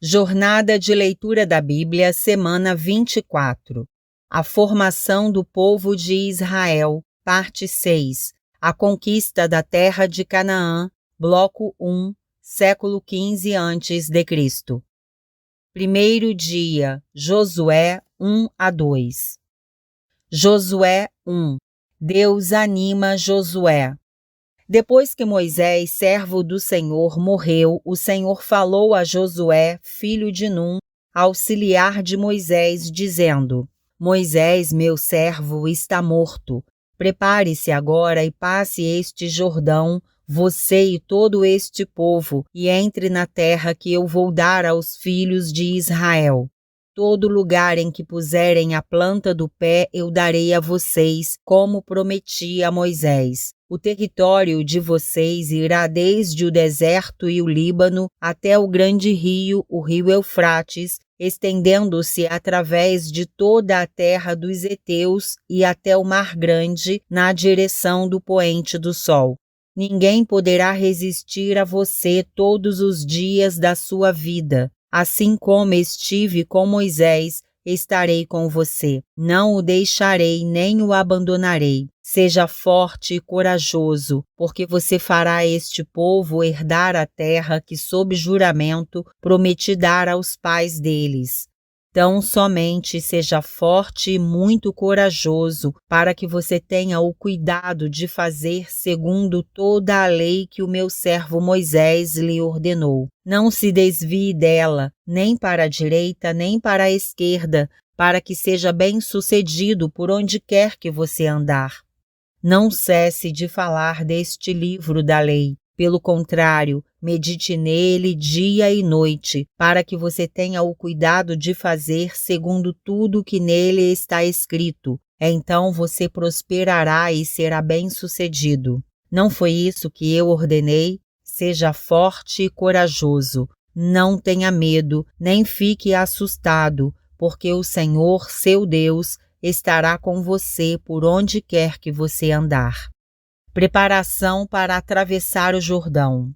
Jornada de leitura da Bíblia, semana 24. A formação do povo de Israel, parte 6. A conquista da terra de Canaã, bloco 1, século 15 a.C. Primeiro dia, Josué 1-2. Josué 1. Deus anima Josué. Depois que Moisés, servo do Senhor, morreu, o Senhor falou a Josué, filho de Num, auxiliar de Moisés, dizendo: Moisés, meu servo, está morto. Prepare-se agora e passe este Jordão, você e todo este povo, e entre na terra que eu vou dar aos filhos de Israel. Todo lugar em que puserem a planta do pé eu darei a vocês, como prometi a Moisés. O território de vocês irá desde o deserto e o Líbano até o grande rio, o rio Eufrates, estendendo-se através de toda a terra dos heteus e até o Mar Grande, na direção do poente do sol. Ninguém poderá resistir a você todos os dias da sua vida. Assim como estive com Moisés, estarei com você. Não o deixarei nem o abandonarei. Seja forte e corajoso, porque você fará este povo herdar a terra que, sob juramento, prometi dar aos pais deles. Tão somente seja forte e muito corajoso, para que você tenha o cuidado de fazer segundo toda a lei que o meu servo Moisés lhe ordenou. Não se desvie dela, nem para a direita, nem para a esquerda, para que seja bem-sucedido por onde quer que você andar. Não cesse de falar deste livro da lei. Pelo contrário, medite nele dia e noite, para que você tenha o cuidado de fazer segundo tudo que nele está escrito. Então você prosperará e será bem-sucedido. Não foi isso que eu ordenei? Seja forte e corajoso. Não tenha medo, nem fique assustado, porque o Senhor, seu Deus, estará com você por onde quer que você andar. Preparação para atravessar o Jordão.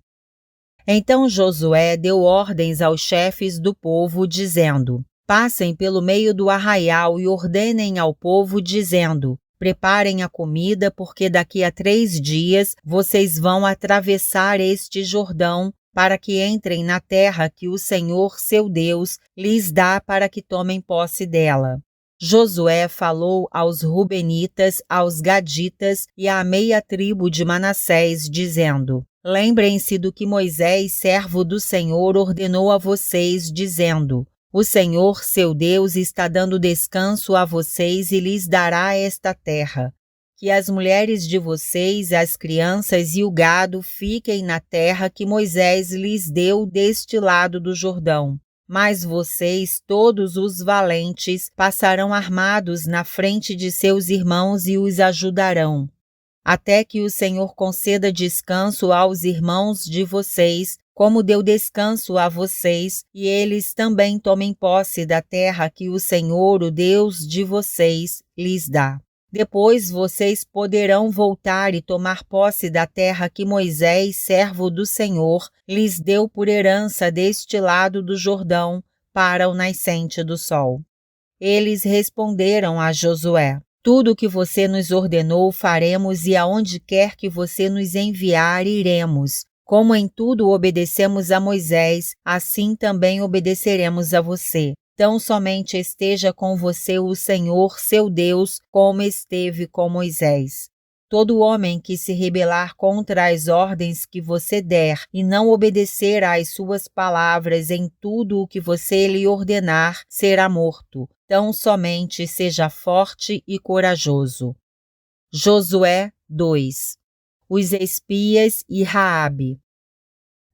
Então Josué deu ordens aos chefes do povo, dizendo: Passem pelo meio do arraial e ordenem ao povo, dizendo: Preparem a comida, porque daqui a 3 dias vocês vão atravessar este Jordão, para que entrem na terra que o Senhor, seu Deus, lhes dá para que tomem posse dela. Josué falou aos Rubenitas, aos Gaditas e à meia tribo de Manassés, dizendo: Lembrem-se do que Moisés, servo do Senhor, ordenou a vocês, dizendo: O Senhor, seu Deus, está dando descanso a vocês e lhes dará esta terra. Que as mulheres de vocês, as crianças e o gado fiquem na terra que Moisés lhes deu deste lado do Jordão. Mas vocês, todos os valentes, passarão armados na frente de seus irmãos e os ajudarão, até que o Senhor conceda descanso aos irmãos de vocês, como deu descanso a vocês, e eles também tomem posse da terra que o Senhor, o Deus de vocês, lhes dá. Depois vocês poderão voltar e tomar posse da terra que Moisés, servo do Senhor, lhes deu por herança deste lado do Jordão, para o nascente do sol. Eles responderam a Josué: Tudo o que você nos ordenou faremos, e aonde quer que você nos enviar, iremos. Como em tudo obedecemos a Moisés, assim também obedeceremos a você. Tão somente esteja com você o Senhor, seu Deus, como esteve com Moisés. Todo homem que se rebelar contra as ordens que você der e não obedecer às suas palavras em tudo o que você lhe ordenar, será morto. Tão somente seja forte e corajoso. Josué 2. Os espias e Raabe.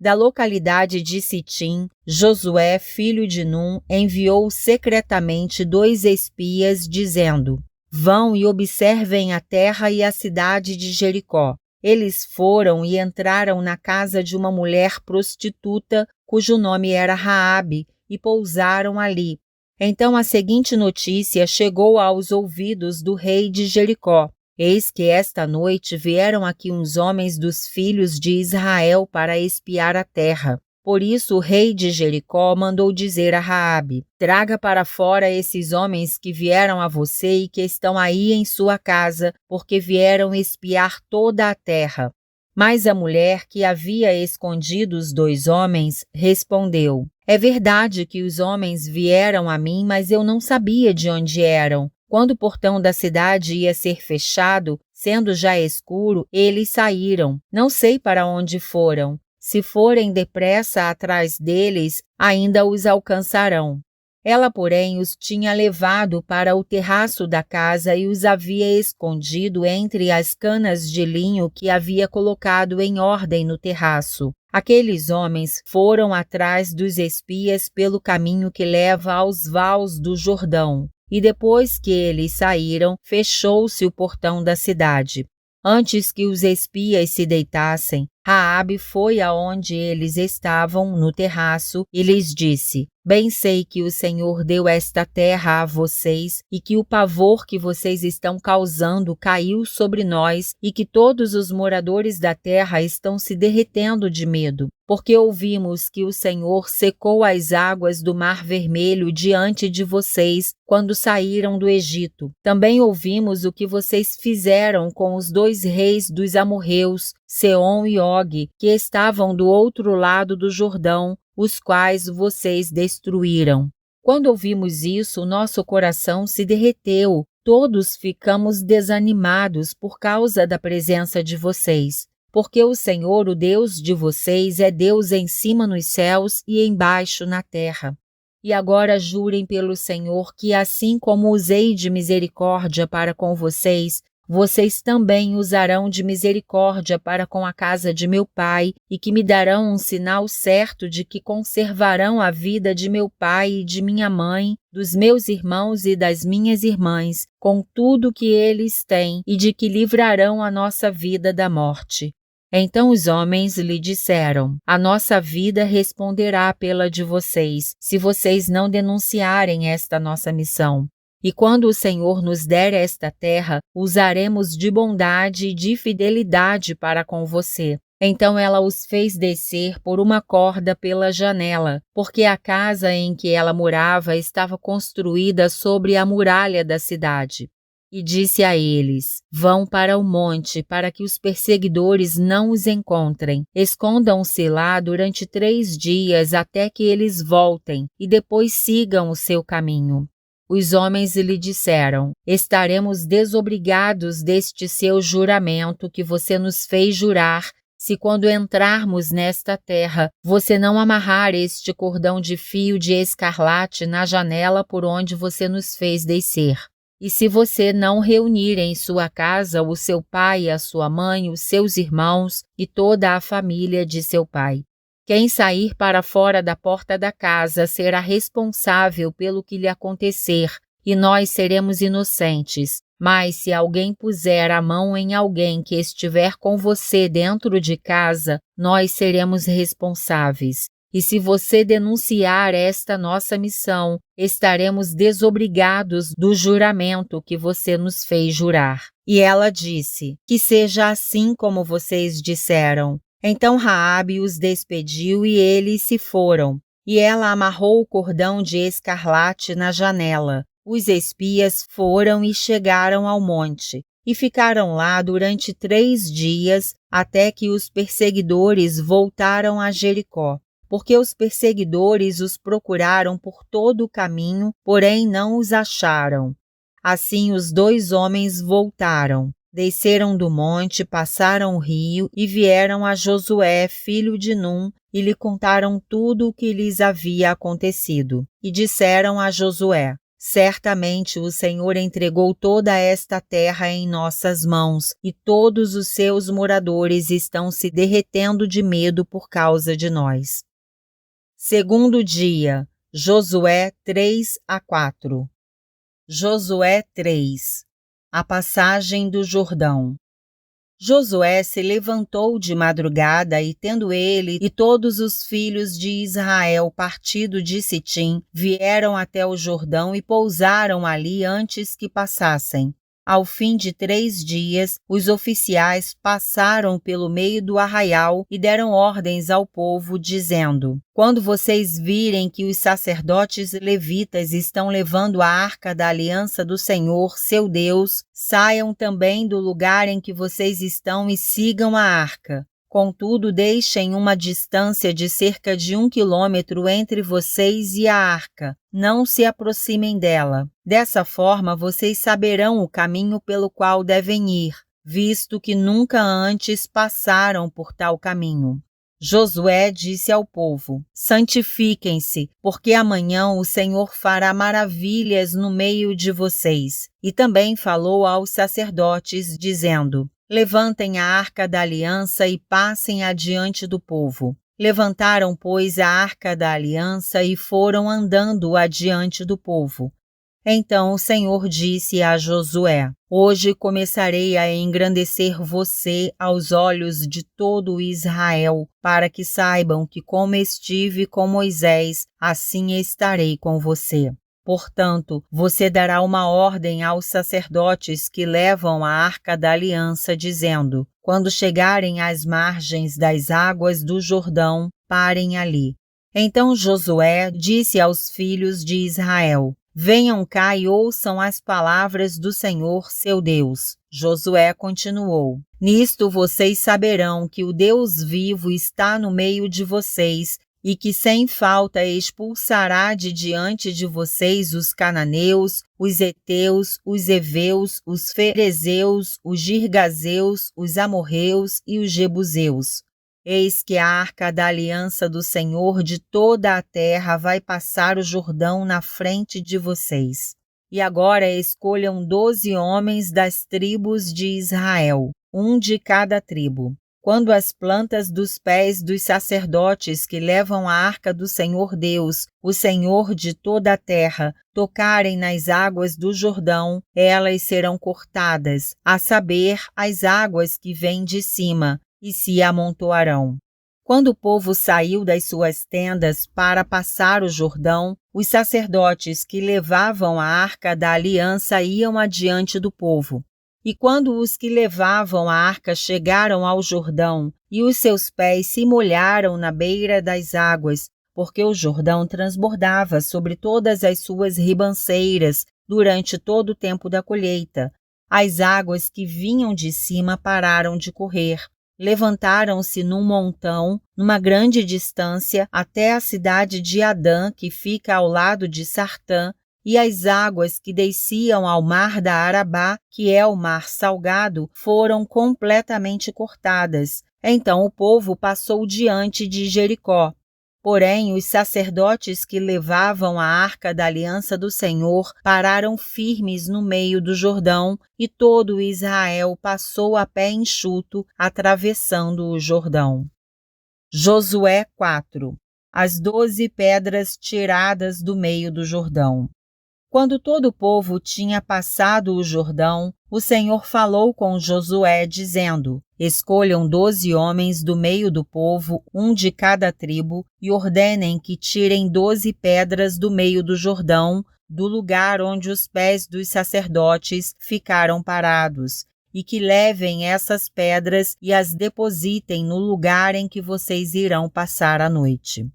Da localidade de Sitim, Josué, filho de Num, enviou secretamente 2 espias, dizendo: Vão e observem a terra e a cidade de Jericó. Eles foram e entraram na casa de uma mulher prostituta, cujo nome era Raabe, e pousaram ali. Então a seguinte notícia chegou aos ouvidos do rei de Jericó: Eis que esta noite vieram aqui uns homens dos filhos de Israel para espiar a terra. Por isso o rei de Jericó mandou dizer a Raabe: traga para fora esses homens que vieram a você e que estão aí em sua casa, porque vieram espiar toda a terra. Mas a mulher que havia escondido os 2 homens respondeu: é verdade que os homens vieram a mim, mas eu não sabia de onde eram. Quando o portão da cidade ia ser fechado, sendo já escuro, eles saíram. Não sei para onde foram. Se forem depressa atrás deles, ainda os alcançarão. Ela, porém, os tinha levado para o terraço da casa e os havia escondido entre as canas de linho que havia colocado em ordem no terraço. Aqueles homens foram atrás dos espias pelo caminho que leva aos vales do Jordão, e depois que eles saíram, fechou-se o portão da cidade. Antes que os espias se deitassem, Raabe foi aonde eles estavam, no terraço, e lhes disse: bem sei que o Senhor deu esta terra a vocês e que o pavor que vocês estão causando caiu sobre nós e que todos os moradores da terra estão se derretendo de medo, porque ouvimos que o Senhor secou as águas do Mar Vermelho diante de vocês quando saíram do Egito. Também ouvimos o que vocês fizeram com os 2 reis dos amorreus, Seom e Og, que estavam do outro lado do Jordão, os quais vocês destruíram. Quando ouvimos isso, nosso coração se derreteu, todos ficamos desanimados por causa da presença de vocês, porque o Senhor, o Deus de vocês, é Deus em cima nos céus e embaixo na terra. E agora jurem pelo Senhor que, assim como usei de misericórdia para com vocês, vocês também usarão de misericórdia para com a casa de meu pai, e que me darão um sinal certo de que conservarão a vida de meu pai e de minha mãe, dos meus irmãos e das minhas irmãs, com tudo que eles têm, e de que livrarão a nossa vida da morte. Então os homens lhe disseram: a nossa vida responderá pela de vocês, se vocês não denunciarem esta nossa missão. E quando o Senhor nos der esta terra, usaremos de bondade e de fidelidade para com você. Então ela os fez descer por uma corda pela janela, porque a casa em que ela morava estava construída sobre a muralha da cidade. E disse a eles: vão para o monte, para que os perseguidores não os encontrem. Escondam-se lá durante 3 dias até que eles voltem, e depois sigam o seu caminho. Os homens lhe disseram: estaremos desobrigados deste seu juramento que você nos fez jurar, se quando entrarmos nesta terra, você não amarrar este cordão de fio de escarlate na janela por onde você nos fez descer. E se você não reunir em sua casa o seu pai, a sua mãe, os seus irmãos e toda a família de seu pai. Quem sair para fora da porta da casa será responsável pelo que lhe acontecer, e nós seremos inocentes. Mas se alguém puser a mão em alguém que estiver com você dentro de casa, nós seremos responsáveis. E se você denunciar esta nossa missão, estaremos desobrigados do juramento que você nos fez jurar. E ela disse: que seja assim como vocês disseram. Então Raabe os despediu e eles se foram, e ela amarrou o cordão de escarlate na janela. Os espias foram e chegaram ao monte, e ficaram lá durante 3 dias, até que os perseguidores voltaram a Jericó, porque os perseguidores os procuraram por todo o caminho, porém não os acharam. Assim os 2 homens voltaram. Desceram do monte, passaram o rio e vieram a Josué, filho de Num, e lhe contaram tudo o que lhes havia acontecido. E disseram a Josué: certamente o Senhor entregou toda esta terra em nossas mãos, e todos os seus moradores estão se derretendo de medo por causa de nós. Segundo dia, Josué 3-4. Josué 3. A passagem do Jordão. Josué se levantou de madrugada e, tendo ele e todos os filhos de Israel partido de Sitim, vieram até o Jordão e pousaram ali antes que passassem. Ao fim de 3 dias, os oficiais passaram pelo meio do arraial e deram ordens ao povo, dizendo: quando vocês virem que os sacerdotes levitas estão levando a arca da aliança do Senhor, seu Deus, saiam também do lugar em que vocês estão e sigam a arca. Contudo, deixem uma distância de cerca de 1 quilômetro entre vocês e a arca. Não se aproximem dela. Dessa forma, vocês saberão o caminho pelo qual devem ir, visto que nunca antes passaram por tal caminho. Josué disse ao povo: santifiquem-se, porque amanhã o Senhor fará maravilhas no meio de vocês. E também falou aos sacerdotes, dizendo: levantem a arca da aliança e passem adiante do povo. Levantaram, pois, a arca da aliança e foram andando adiante do povo. Então o Senhor disse a Josué: hoje começarei a engrandecer você aos olhos de todo Israel, para que saibam que como estive com Moisés, assim estarei com você. Portanto, você dará uma ordem aos sacerdotes que levam a arca da aliança, dizendo: quando chegarem às margens das águas do Jordão, parem ali. Então Josué disse aos filhos de Israel: venham cá e ouçam as palavras do Senhor, seu Deus. Josué continuou: nisto vocês saberão que o Deus vivo está no meio de vocês, e que sem falta expulsará de diante de vocês os cananeus, os heteus, os heveus, os ferezeus, os girgazeus, os amorreus e os jebuseus. Eis que a arca da aliança do Senhor de toda a terra vai passar o Jordão na frente de vocês. E agora escolham 12 homens das tribos de Israel, um de cada tribo. Quando as plantas dos pés dos sacerdotes que levam a arca do Senhor Deus, o Senhor de toda a terra, tocarem nas águas do Jordão, elas serão cortadas, a saber, as águas que vêm de cima, e se amontoarão. Quando o povo saiu das suas tendas para passar o Jordão, os sacerdotes que levavam a arca da aliança iam adiante do povo. E quando os que levavam a arca chegaram ao Jordão, e os seus pés se molharam na beira das águas, porque o Jordão transbordava sobre todas as suas ribanceiras durante todo o tempo da colheita, as águas que vinham de cima pararam de correr. Levantaram-se num montão, numa grande distância, até a cidade de Adã, que fica ao lado de Sartã, e as águas que desciam ao mar da Arabá, que é o mar salgado, foram completamente cortadas. Então o povo passou diante de Jericó. Porém, os sacerdotes que levavam a arca da aliança do Senhor pararam firmes no meio do Jordão, e todo Israel passou a pé enxuto, atravessando o Jordão. Josué 4. As 12 pedras tiradas do meio do Jordão. Quando todo o povo tinha passado o Jordão, o Senhor falou com Josué, dizendo: escolham 12 homens do meio do povo, um de cada tribo, e ordenem que tirem 12 pedras do meio do Jordão, do lugar onde os pés dos sacerdotes ficaram parados, e que levem essas pedras e as depositem no lugar em que vocês irão passar a noite.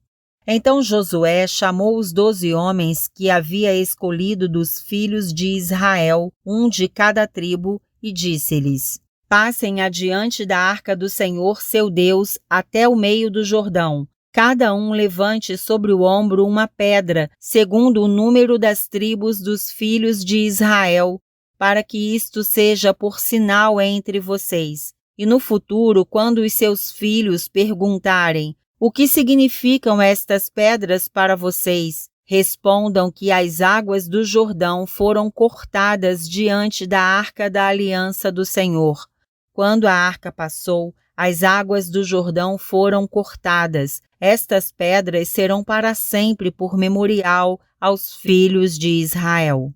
Então Josué chamou os 12 homens que havia escolhido dos filhos de Israel, um de cada tribo, e disse-lhes: passem adiante da arca do Senhor seu Deus até o meio do Jordão. Cada um levante sobre o ombro uma pedra, segundo o número das tribos dos filhos de Israel, para que isto seja por sinal entre vocês. E no futuro, quando os seus filhos perguntarem: o que significam estas pedras para vocês? Respondam que as águas do Jordão foram cortadas diante da arca da aliança do Senhor. Quando a arca passou, as águas do Jordão foram cortadas. Estas pedras serão para sempre por memorial aos filhos de Israel.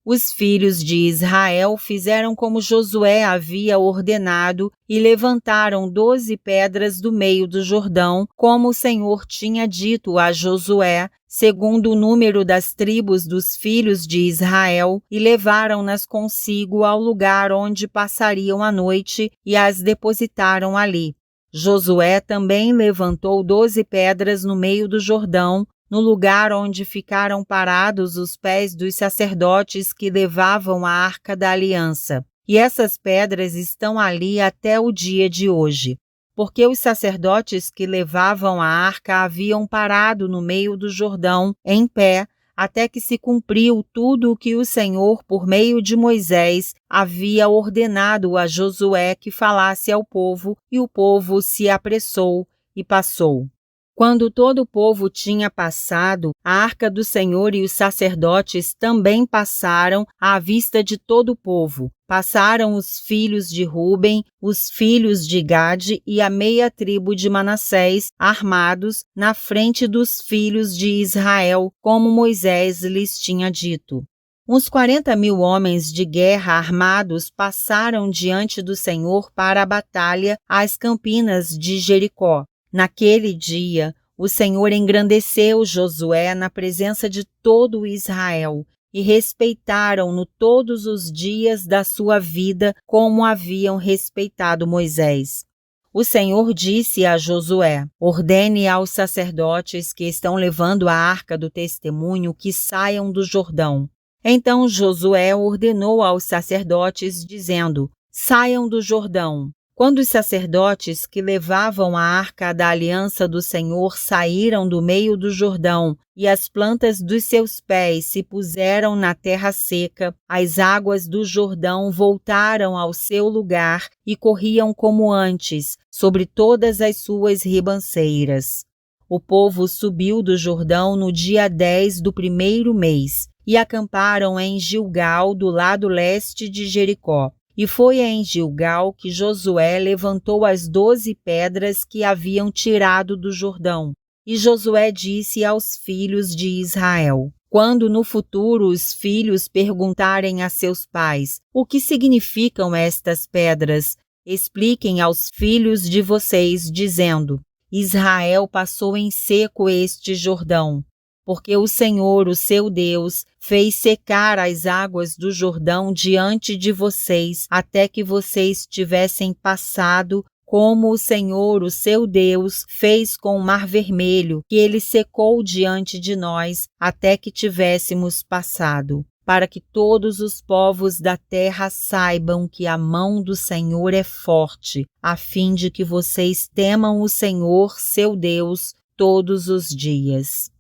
Os filhos de Israel fizeram como Josué havia ordenado e levantaram 12 pedras do meio do Jordão, como o Senhor tinha dito a Josué, segundo o número das tribos dos filhos de Israel, e levaram-nas consigo ao lugar onde passariam a noite e as depositaram ali. Josué também levantou 12 pedras no meio do Jordão, no lugar onde ficaram parados os pés dos sacerdotes que levavam a Arca da Aliança. E essas pedras estão ali até o dia de hoje, porque os sacerdotes que levavam a arca haviam parado no meio do Jordão, em pé, até que se cumpriu tudo o que o Senhor, por meio de Moisés, havia ordenado a Josué que falasse ao povo, e o povo se apressou e passou. Quando todo o povo tinha passado, a arca do Senhor e os sacerdotes também passaram à vista de todo o povo. Passaram os filhos de Ruben, os filhos de Gade e a meia tribo de Manassés, armados, na frente dos filhos de Israel, como Moisés lhes tinha dito. Uns 40.000 homens de guerra armados passaram diante do Senhor para a batalha às campinas de Jericó. Naquele dia, o Senhor engrandeceu Josué na presença de todo o Israel, e respeitaram-no todos os dias da sua vida, como haviam respeitado Moisés. O Senhor disse a Josué: ordene aos sacerdotes que estão levando a arca do testemunho que saiam do Jordão. Então Josué ordenou aos sacerdotes, dizendo: saiam do Jordão. Quando os sacerdotes que levavam a arca da aliança do Senhor saíram do meio do Jordão e as plantas dos seus pés se puseram na terra seca, as águas do Jordão voltaram ao seu lugar e corriam como antes, sobre todas as suas ribanceiras. O povo subiu do Jordão no dia 10 do primeiro mês e acamparam em Gilgal, do lado leste de Jericó. E foi em Gilgal que Josué levantou as 12 pedras que haviam tirado do Jordão. E Josué disse aos filhos de Israel: quando no futuro os filhos perguntarem a seus pais: o que significam estas pedras? Expliquem aos filhos de vocês, dizendo: Israel passou em seco este Jordão, porque o Senhor, o seu Deus, fez secar as águas do Jordão diante de vocês, até que vocês tivessem passado, como o Senhor, o seu Deus, fez com o Mar Vermelho, que ele secou diante de nós, até que tivéssemos passado, para que todos os povos da terra saibam que a mão do Senhor é forte, a fim de que vocês temam o Senhor, seu Deus, todos os dias.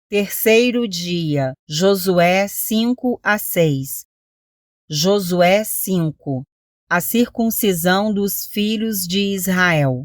Terceiro dia, Josué 5-6. Josué 5. A circuncisão dos filhos de Israel.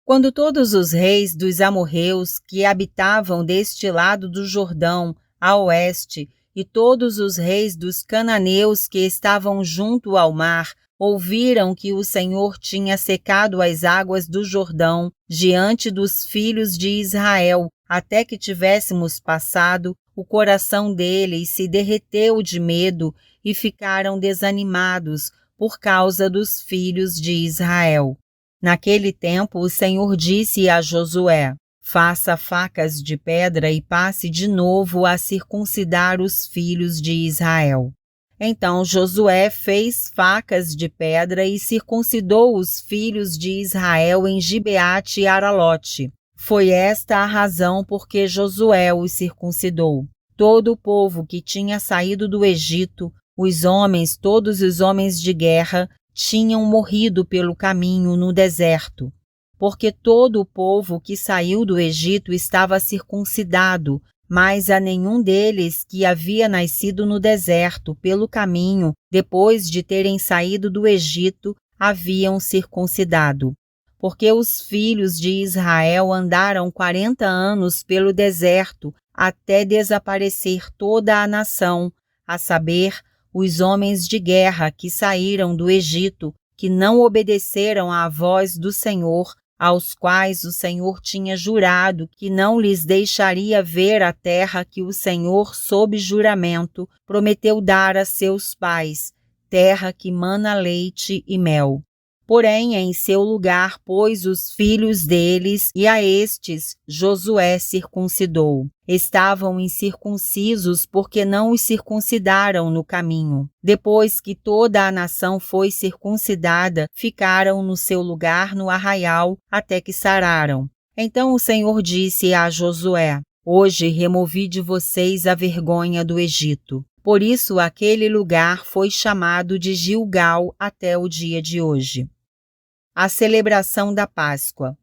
Quando todos os reis dos amorreus que habitavam deste lado do Jordão, a oeste, e todos os reis dos cananeus que estavam junto ao mar, ouviram que o Senhor tinha secado as águas do Jordão diante dos filhos de Israel, até que tivéssemos passado, o coração deles se derreteu de medo e ficaram desanimados por causa dos filhos de Israel. Naquele tempo o Senhor disse a Josué: faça facas de pedra e passe de novo a circuncidar os filhos de Israel. Então Josué fez facas de pedra e circuncidou os filhos de Israel em Gibeate e Aralote. Foi esta a razão por que Josué os circuncidou. Todo o povo que tinha saído do Egito, os homens, todos os homens de guerra, tinham morrido pelo caminho no deserto, porque todo o povo que saiu do Egito estava circuncidado, mas a nenhum deles que havia nascido no deserto pelo caminho, depois de terem saído do Egito, haviam circuncidado. Porque os filhos de Israel andaram 40 anos pelo deserto, até desaparecer toda a nação, a saber, os homens de guerra que saíram do Egito, que não obedeceram à voz do Senhor, aos quais o Senhor tinha jurado que não lhes deixaria ver a terra que o Senhor, sob juramento, prometeu dar a seus pais, terra que mana leite e mel. Porém, em seu lugar pôs os filhos deles, e a estes Josué circuncidou. Estavam incircuncisos porque não os circuncidaram no caminho. Depois que toda a nação foi circuncidada, ficaram no seu lugar no arraial até que sararam. Então o Senhor disse a Josué: Hoje removi de vocês a vergonha do Egito. Por isso aquele lugar foi chamado de Gilgal até o dia de hoje. A celebração da Páscoa.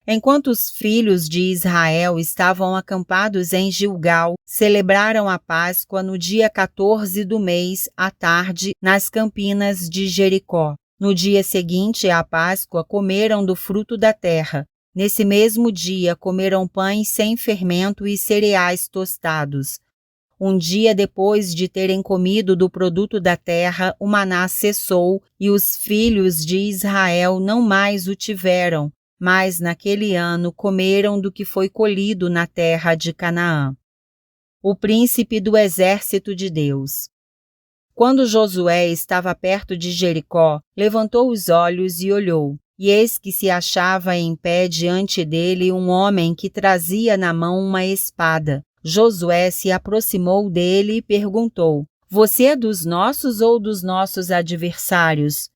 Enquanto os filhos de Israel estavam acampados em Gilgal, celebraram a Páscoa no dia 14 do mês, à tarde, nas campinas de Jericó. No dia seguinte à Páscoa, comeram do fruto da terra. Nesse mesmo dia, comeram pães sem fermento e cereais tostados. Um dia depois de terem comido do produto da terra, o maná cessou e os filhos de Israel não mais o tiveram, mas naquele ano comeram do que foi colhido na terra de Canaã. O príncipe do exército de Deus. Quando Josué estava perto de Jericó, levantou os olhos e olhou, e eis que se achava em pé diante dele um homem que trazia na mão uma espada. Josué se aproximou dele e perguntou: Você é dos nossos ou dos nossos adversários?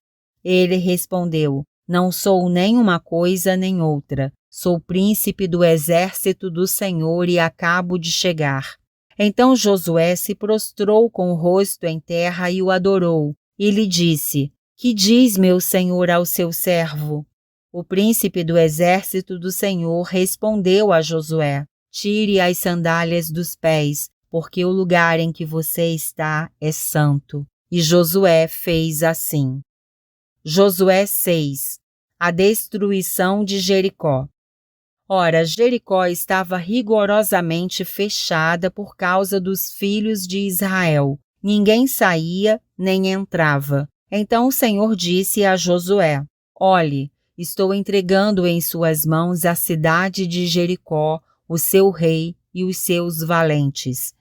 Ele respondeu: Não sou nem uma coisa nem outra. Sou príncipe do exército do Senhor e acabo de chegar. Então Josué se prostrou com o rosto em terra e o adorou. E lhe disse: Que diz meu senhor ao seu servo? O príncipe do exército do Senhor respondeu a Josué: Tire as sandálias dos pés, porque o lugar em que você está é santo. E Josué fez assim. Josué 6. A destruição de Jericó. Ora, Jericó estava rigorosamente fechada por causa dos filhos de Israel. Ninguém saía nem entrava. Então o Senhor disse a Josué: Olhe, estou entregando em suas mãos a cidade de Jericó, o seu rei e os seus valentes.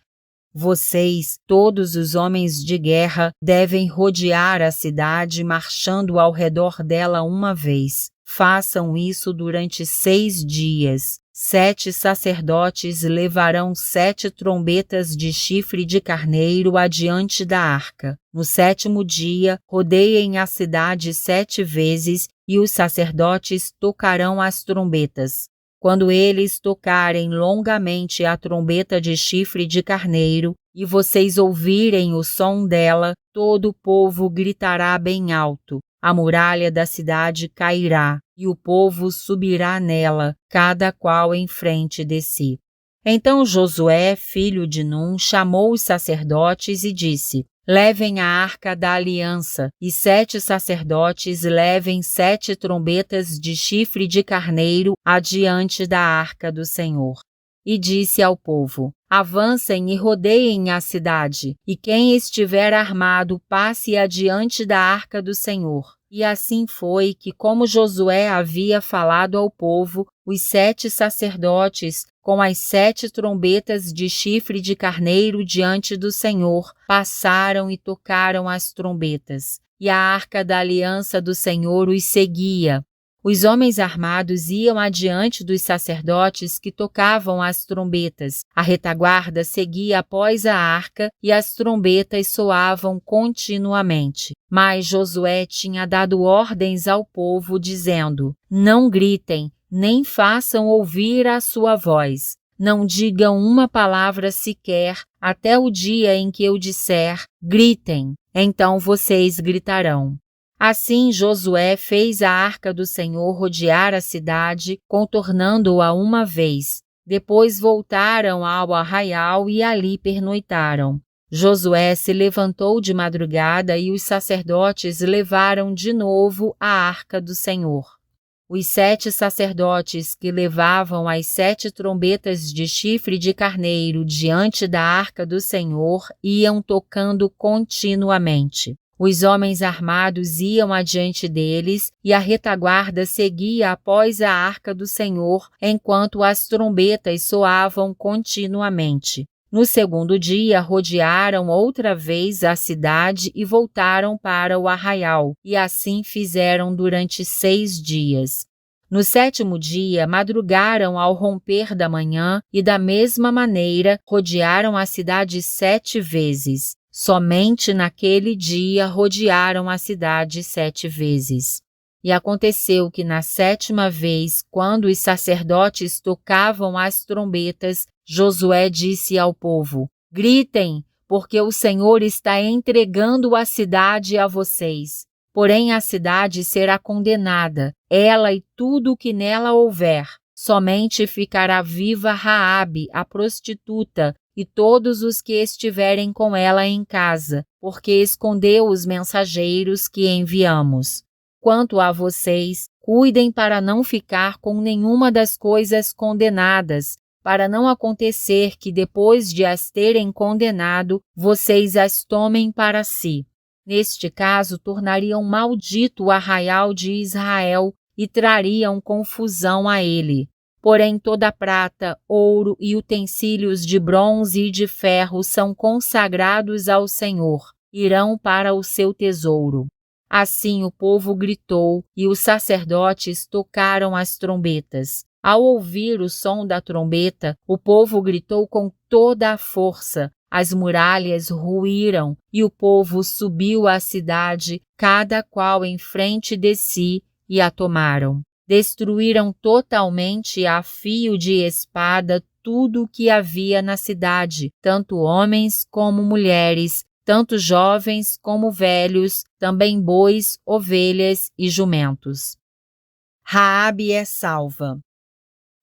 Vocês, todos os homens de guerra, devem rodear a cidade marchando ao redor dela uma vez. Façam isso durante 6 dias. 7 sacerdotes levarão 7 trombetas de chifre de carneiro adiante da arca. No 7º dia, rodeiem a cidade 7 vezes e os sacerdotes tocarão as trombetas. Quando eles tocarem longamente a trombeta de chifre de carneiro e vocês ouvirem o som dela, todo o povo gritará bem alto. A muralha da cidade cairá e o povo subirá nela, cada qual em frente de si. Então Josué, filho de Num, chamou os sacerdotes e disse: Levem a arca da aliança, e 7 sacerdotes levem 7 trombetas de chifre de carneiro adiante da arca do Senhor. E disse ao povo: Avancem e rodeiem a cidade, e quem estiver armado passe adiante da arca do Senhor. E assim foi que, como Josué havia falado ao povo, os 7 sacerdotes, com as 7 trombetas de chifre de carneiro diante do Senhor, passaram e tocaram as trombetas. E a arca da aliança do Senhor os seguia. Os homens armados iam adiante dos sacerdotes que tocavam as trombetas. A retaguarda seguia após a arca e as trombetas soavam continuamente. Mas Josué tinha dado ordens ao povo, dizendo: Não gritem, nem façam ouvir a sua voz. Não digam uma palavra sequer até o dia em que eu disser: gritem. Então vocês gritarão. Assim Josué fez a arca do Senhor rodear a cidade, contornando-a uma vez. Depois voltaram ao arraial e ali pernoitaram. Josué se levantou de madrugada e os sacerdotes levaram de novo a arca do Senhor. Os 7 sacerdotes que levavam as 7 trombetas de chifre de carneiro diante da arca do Senhor iam tocando continuamente. Os homens armados iam adiante deles e a retaguarda seguia após a arca do Senhor, enquanto as trombetas soavam continuamente. No segundo dia, rodearam outra vez a cidade e voltaram para o arraial, e assim fizeram durante 6 dias. No sétimo dia, madrugaram ao romper da manhã e, da mesma maneira, rodearam a cidade 7 vezes. Somente naquele dia rodearam a cidade 7 vezes. E aconteceu que na 7ª vez, quando os sacerdotes tocavam as trombetas, Josué disse ao povo: gritem, porque o Senhor está entregando a cidade a vocês. Porém a cidade será condenada, ela e tudo o que nela houver. Somente ficará viva Raabe, a prostituta, e todos os que estiverem com ela em casa, porque escondeu os mensageiros que enviamos. Quanto a vocês, cuidem para não ficar com nenhuma das coisas condenadas, para não acontecer que depois de as terem condenado, vocês as tomem para si. Neste caso, tornariam maldito o arraial de Israel e trariam confusão a ele. Porém, toda prata, ouro e utensílios de bronze e de ferro são consagrados ao Senhor, irão para o seu tesouro. Assim o povo gritou e os sacerdotes tocaram as trombetas. Ao ouvir o som da trombeta, o povo gritou com toda a força. As muralhas ruíram e o povo subiu à cidade, cada qual em frente de si, e a tomaram. Destruíram totalmente a fio de espada tudo o que havia na cidade, tanto homens como mulheres, tanto jovens como velhos, também bois, ovelhas e jumentos. Raabe é salva.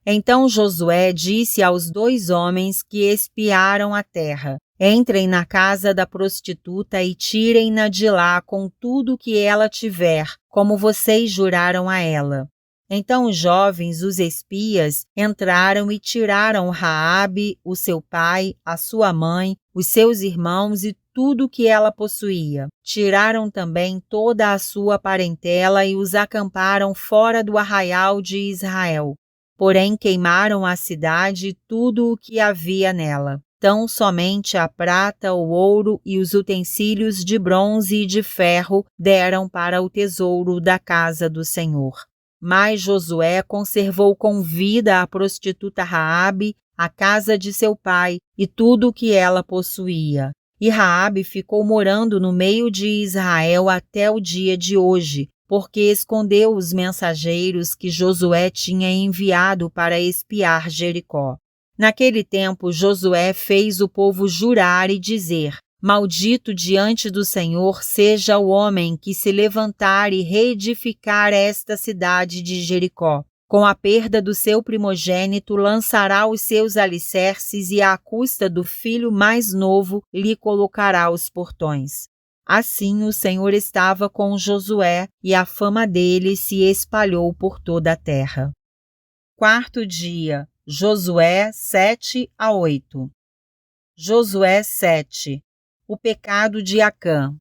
Então Josué disse aos 2 homens que espiaram a terra: entrem na casa da prostituta e tirem-na de lá com tudo o que ela tiver, como vocês juraram a ela. Então os jovens, os espias, entraram e tiraram Raabe, o seu pai, a sua mãe, os seus irmãos e tudo o que ela possuía. Tiraram também toda a sua parentela e os acamparam fora do arraial de Israel. Porém queimaram a cidade e tudo o que havia nela. Tão somente a prata, o ouro e os utensílios de bronze e de ferro deram para o tesouro da casa do Senhor. Mas Josué conservou com vida a prostituta Raabe, a casa de seu pai e tudo o que ela possuía. E Raabe ficou morando no meio de Israel até o dia de hoje, porque escondeu os mensageiros que Josué tinha enviado para espiar Jericó. Naquele tempo, Josué fez o povo jurar e dizer: maldito diante do Senhor seja o homem que se levantar e reedificar esta cidade de Jericó. Com a perda do seu primogênito, lançará os seus alicerces e, à custa do filho mais novo, lhe colocará os portões. Assim o Senhor estava com Josué, e a fama dele se espalhou por toda a terra. 4º dia, Josué 7-8. Josué 7. O pecado de Acã.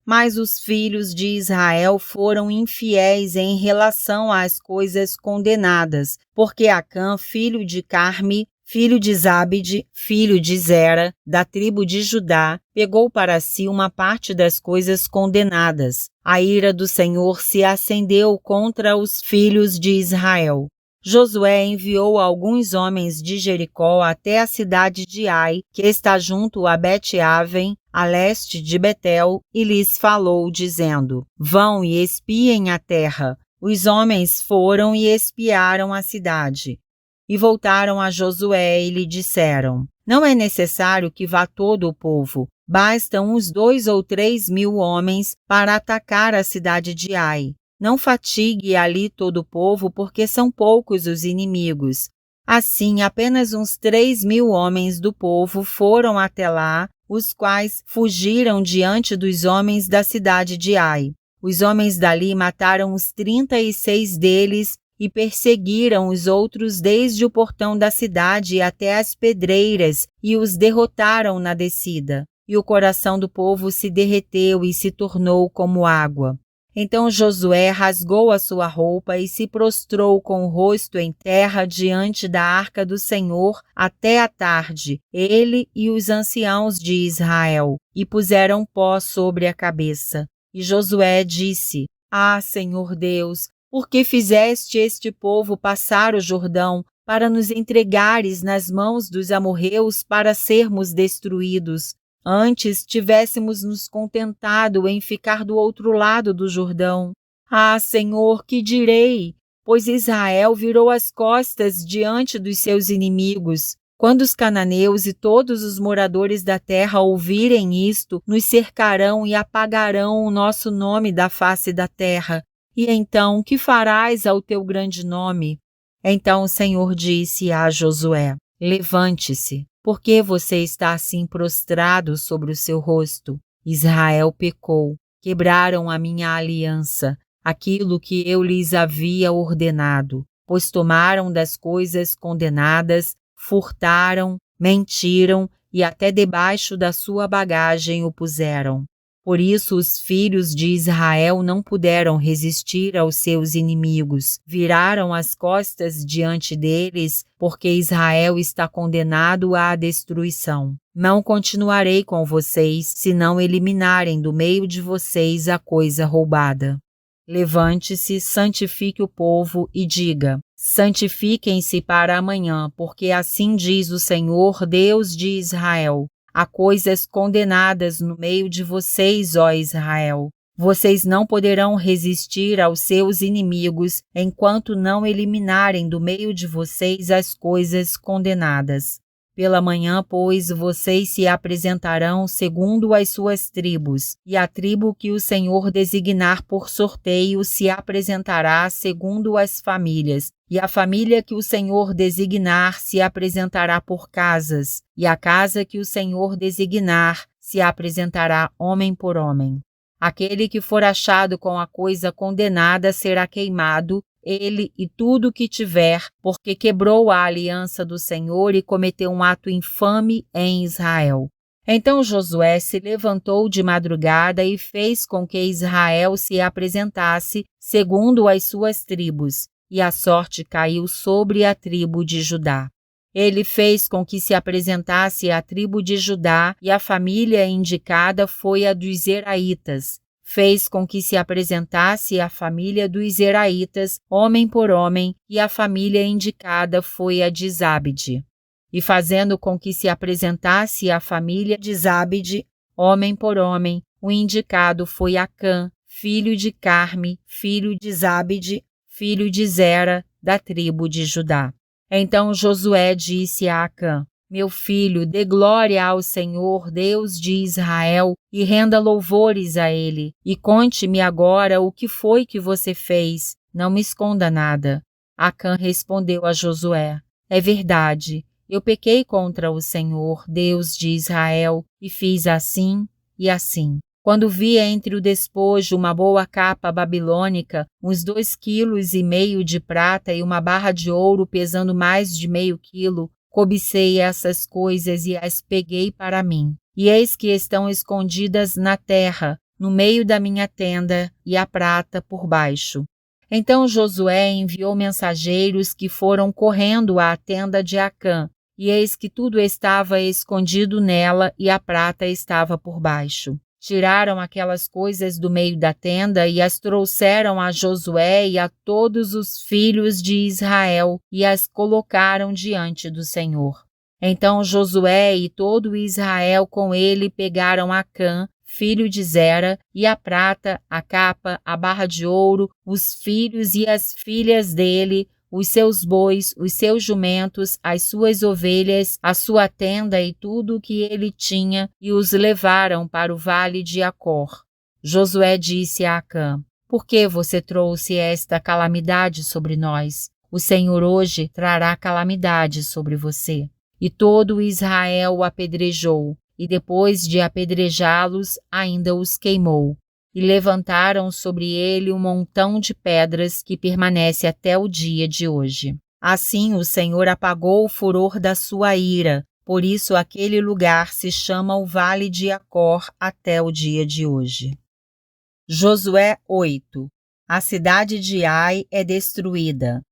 Mas os filhos de Israel foram infiéis em relação às coisas condenadas, porque Acã, filho de Carmi, filho de Zabde, filho de Zera, da tribo de Judá, pegou para si uma parte das coisas condenadas. A ira do Senhor se acendeu contra os filhos de Israel. Josué enviou alguns homens de Jericó até a cidade de Ai, que está junto a Bet-Aven, a leste de Betel, e lhes falou, dizendo: vão e espiem a terra. Os homens foram e espiaram a cidade. E voltaram a Josué e lhe disseram: não é necessário que vá todo o povo, bastam uns 2 ou 3 mil homens para atacar a cidade de Ai. Não fatigue ali todo o povo, porque são poucos os inimigos. Assim, apenas uns 3 mil homens do povo foram até lá, os quais fugiram diante dos homens da cidade de Ai. Os homens dali mataram os 36 deles e perseguiram os outros desde o portão da cidade até as pedreiras e os derrotaram na descida. E o coração do povo se derreteu e se tornou como água. Então Josué rasgou a sua roupa e se prostrou com o rosto em terra diante da arca do Senhor até a tarde, ele e os anciãos de Israel, e puseram pó sobre a cabeça. E Josué disse: Ah, Senhor Deus, por que fizeste este povo passar o Jordão para nos entregares nas mãos dos amorreus para sermos destruídos? Antes tivéssemos nos contentado em ficar do outro lado do Jordão. Ah, Senhor, que direi? Pois Israel virou as costas diante dos seus inimigos. Quando os cananeus e todos os moradores da terra ouvirem isto, nos cercarão e apagarão o nosso nome da face da terra. E então, que farás ao teu grande nome? Então o Senhor disse a Josué: Levante-se. Por que você está assim prostrado sobre o seu rosto? Israel pecou, quebraram a minha aliança, aquilo que eu lhes havia ordenado, pois tomaram das coisas condenadas, furtaram, mentiram e até debaixo da sua bagagem o puseram. Por isso os filhos de Israel não puderam resistir aos seus inimigos, viraram as costas diante deles, porque Israel está condenado à destruição. Não continuarei com vocês, se não eliminarem do meio de vocês a coisa roubada. Levante-se, santifique o povo e diga: santifiquem-se para amanhã, porque assim diz o Senhor, Deus de Israel. Há coisas condenadas no meio de vocês, ó Israel. Vocês não poderão resistir aos seus inimigos enquanto não eliminarem do meio de vocês as coisas condenadas. Pela manhã, pois, vocês se apresentarão segundo as suas tribos, e a tribo que o Senhor designar por sorteio se apresentará segundo as famílias, e a família que o Senhor designar se apresentará por casas, e a casa que o Senhor designar se apresentará homem por homem. Aquele que for achado com a coisa condenada será queimado, ele e tudo o que tiver, porque quebrou a aliança do Senhor e cometeu um ato infame em Israel. Então Josué se levantou de madrugada e fez com que Israel se apresentasse segundo as suas tribos, e a sorte caiu sobre a tribo de Judá. Ele fez com que se apresentasse a tribo de Judá, e a família indicada foi a dos Zeraitas. Fez com que se apresentasse a família dos Zeraitas, homem por homem, e a família indicada foi a de Zabde. E fazendo com que se apresentasse a família de Zabde, homem por homem, o indicado foi Acã, filho de Carme, filho de Zabde, filho de Zera, da tribo de Judá. Então Josué disse a Acã: Meu filho, dê glória ao Senhor, Deus de Israel, e renda louvores a Ele. E conte-me agora o que foi que você fez. Não me esconda nada. Acã respondeu a Josué: É verdade, eu pequei contra o Senhor, Deus de Israel, e fiz assim e assim. Quando vi entre o despojo uma boa capa babilônica, uns 2,5 quilos de prata e uma barra de ouro pesando mais de meio quilo, cobicei essas coisas e as peguei para mim. E eis que estão escondidas na terra, no meio da minha tenda, e a prata por baixo. Então Josué enviou mensageiros que foram correndo à tenda de Acã, e eis que tudo estava escondido nela e a prata estava por baixo. Tiraram aquelas coisas do meio da tenda e as trouxeram a Josué e a todos os filhos de Israel e as colocaram diante do Senhor. Então Josué e todo Israel com ele pegaram Acã, filho de Zera, e a prata, a capa, a barra de ouro, os filhos e as filhas dele, os seus bois, os seus jumentos, as suas ovelhas, a sua tenda e tudo o que ele tinha, e os levaram para o vale de Acor. Josué disse a Acã: Por que você trouxe esta calamidade sobre nós? O Senhor hoje trará calamidade sobre você. E todo Israel o apedrejou, e depois de apedrejá-los, ainda os queimou. E levantaram sobre ele um montão de pedras que permanece até o dia de hoje. Assim o Senhor apagou o furor da sua ira, por isso aquele lugar se chama o Vale de Acor até o dia de hoje. Josué 8. A cidade de Ai é destruída.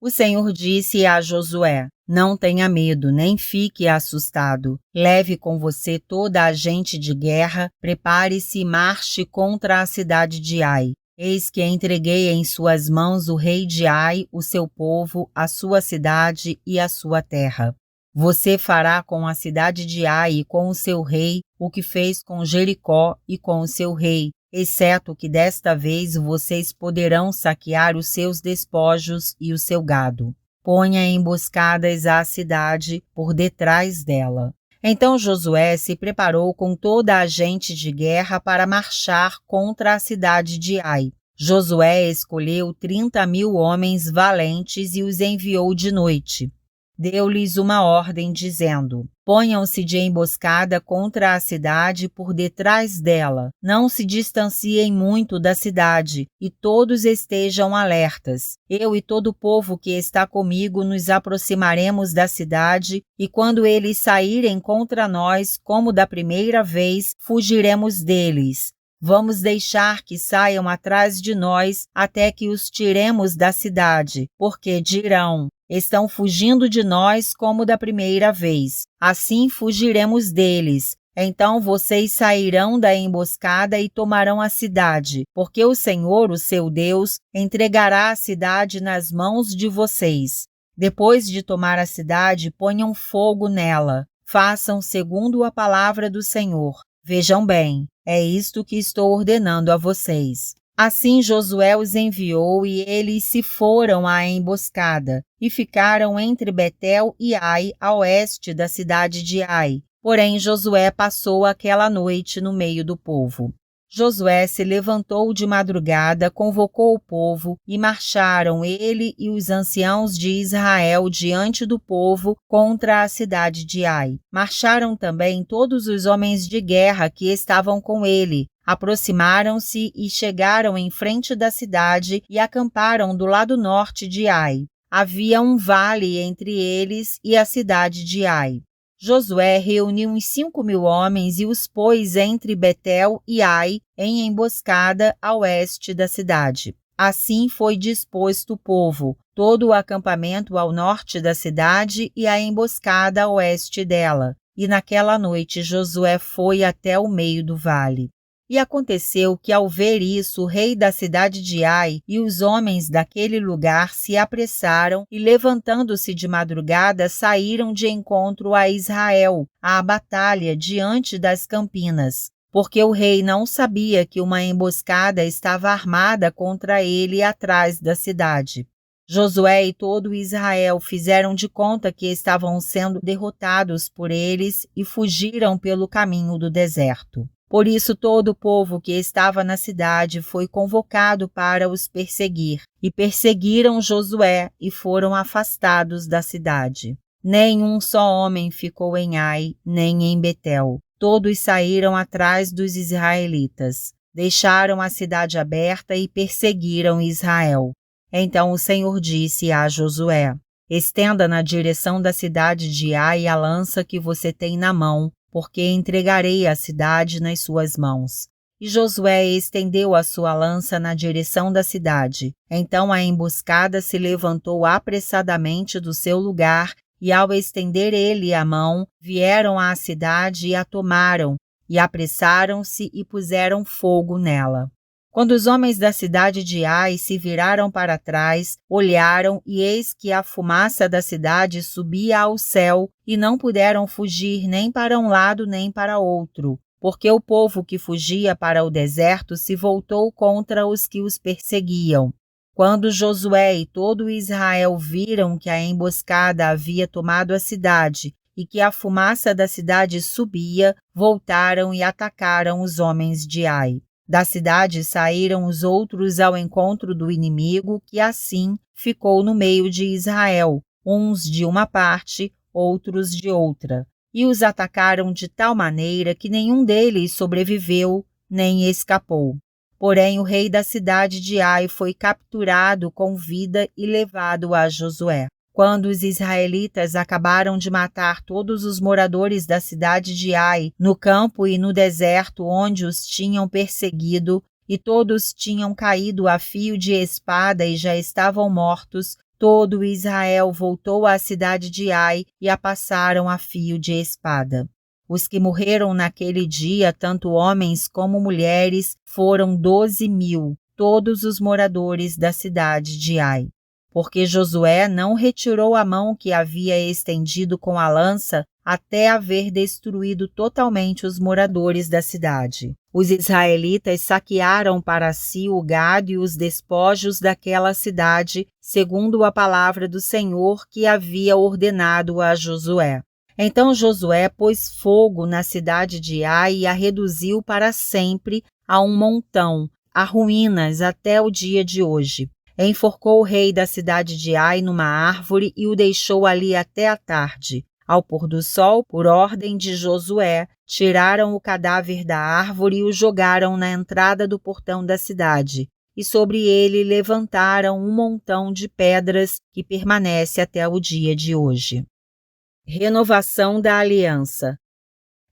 O Senhor disse a Josué: Não tenha medo, nem fique assustado. Leve com você toda a gente de guerra, prepare-se e marche contra a cidade de Ai. Eis que entreguei em suas mãos o rei de Ai, o seu povo, a sua cidade e a sua terra. Você fará com a cidade de Ai e com o seu rei o que fez com Jericó e com o seu rei, exceto que desta vez vocês poderão saquear os seus despojos e o seu gado. Ponha emboscadas à cidade por detrás dela. Então Josué se preparou com toda a gente de guerra para marchar contra a cidade de Ai. Josué escolheu 30.000 homens valentes e os enviou de noite. Deu-lhes uma ordem dizendo: Ponham-se de emboscada contra a cidade por detrás dela, não se distanciem muito da cidade, e todos estejam alertas. Eu e todo o povo que está comigo nos aproximaremos da cidade, e quando eles saírem contra nós, como da primeira vez, fugiremos deles. Vamos deixar que saiam atrás de nós até que os tiremos da cidade, porque dirão: Estão fugindo de nós como da primeira vez. Assim fugiremos deles. Então vocês sairão da emboscada e tomarão a cidade, porque o Senhor, o seu Deus, entregará a cidade nas mãos de vocês. Depois de tomar a cidade, ponham fogo nela. Façam segundo a palavra do Senhor. Vejam bem, é isto que estou ordenando a vocês. Assim Josué os enviou e eles se foram à emboscada e ficaram entre Betel e Ai, a oeste da cidade de Ai. Porém Josué passou aquela noite no meio do povo. Josué se levantou de madrugada, convocou o povo e marcharam ele e os anciãos de Israel diante do povo contra a cidade de Ai. Marcharam também todos os homens de guerra que estavam com ele. Aproximaram-se e chegaram em frente da cidade e acamparam do lado norte de Ai. Havia um vale entre eles e a cidade de Ai. Josué reuniu uns 5.000 homens e os pôs entre Betel e Ai em emboscada a oeste da cidade. Assim foi disposto o povo, todo o acampamento ao norte da cidade e a emboscada a oeste dela. E naquela noite Josué foi até o meio do vale. E aconteceu que, ao ver isso, o rei da cidade de Ai e os homens daquele lugar se apressaram e, levantando-se de madrugada, saíram de encontro a Israel, à batalha diante das campinas, porque o rei não sabia que uma emboscada estava armada contra ele atrás da cidade. Josué e todo Israel fizeram de conta que estavam sendo derrotados por eles e fugiram pelo caminho do deserto. Por isso todo o povo que estava na cidade foi convocado para os perseguir, e perseguiram Josué e foram afastados da cidade. Nem um só homem ficou em Ai, nem em Betel. Todos saíram atrás dos israelitas. Deixaram a cidade aberta e perseguiram Israel. Então o Senhor disse a Josué: Estenda na direção da cidade de Ai a lança que você tem na mão, porque entregarei a cidade nas suas mãos. E Josué estendeu a sua lança na direção da cidade. Então a emboscada se levantou apressadamente do seu lugar, e ao estender ele a mão, vieram à cidade e a tomaram, e apressaram-se e puseram fogo nela. Quando os homens da cidade de Ai se viraram para trás, olharam, e eis que a fumaça da cidade subia ao céu, e não puderam fugir nem para um lado nem para outro, porque o povo que fugia para o deserto se voltou contra os que os perseguiam. Quando Josué e todo Israel viram que a emboscada havia tomado a cidade e que a fumaça da cidade subia, voltaram e atacaram os homens de Ai. Da cidade saíram os outros ao encontro do inimigo, que assim ficou no meio de Israel, uns de uma parte, outros de outra, e os atacaram de tal maneira que nenhum deles sobreviveu, nem escapou. Porém, o rei da cidade de Ai foi capturado com vida e levado a Josué. Quando os israelitas acabaram de matar todos os moradores da cidade de Ai, no campo e no deserto onde os tinham perseguido, e todos tinham caído a fio de espada e já estavam mortos, todo Israel voltou à cidade de Ai e a passaram a fio de espada. Os que morreram naquele dia, tanto homens como mulheres, foram 12.000, todos os moradores da cidade de Ai. Porque Josué não retirou a mão que havia estendido com a lança até haver destruído totalmente os moradores da cidade. Os israelitas saquearam para si o gado e os despojos daquela cidade, segundo a palavra do Senhor que havia ordenado a Josué. Então Josué pôs fogo na cidade de Ai e a reduziu para sempre a um montão, a ruínas até o dia de hoje. Enforcou o rei da cidade de Ai numa árvore e o deixou ali até a tarde. Ao pôr do sol, por ordem de Josué, tiraram o cadáver da árvore e o jogaram na entrada do portão da cidade, e sobre ele levantaram um montão de pedras que permanece até o dia de hoje. Renovação da aliança.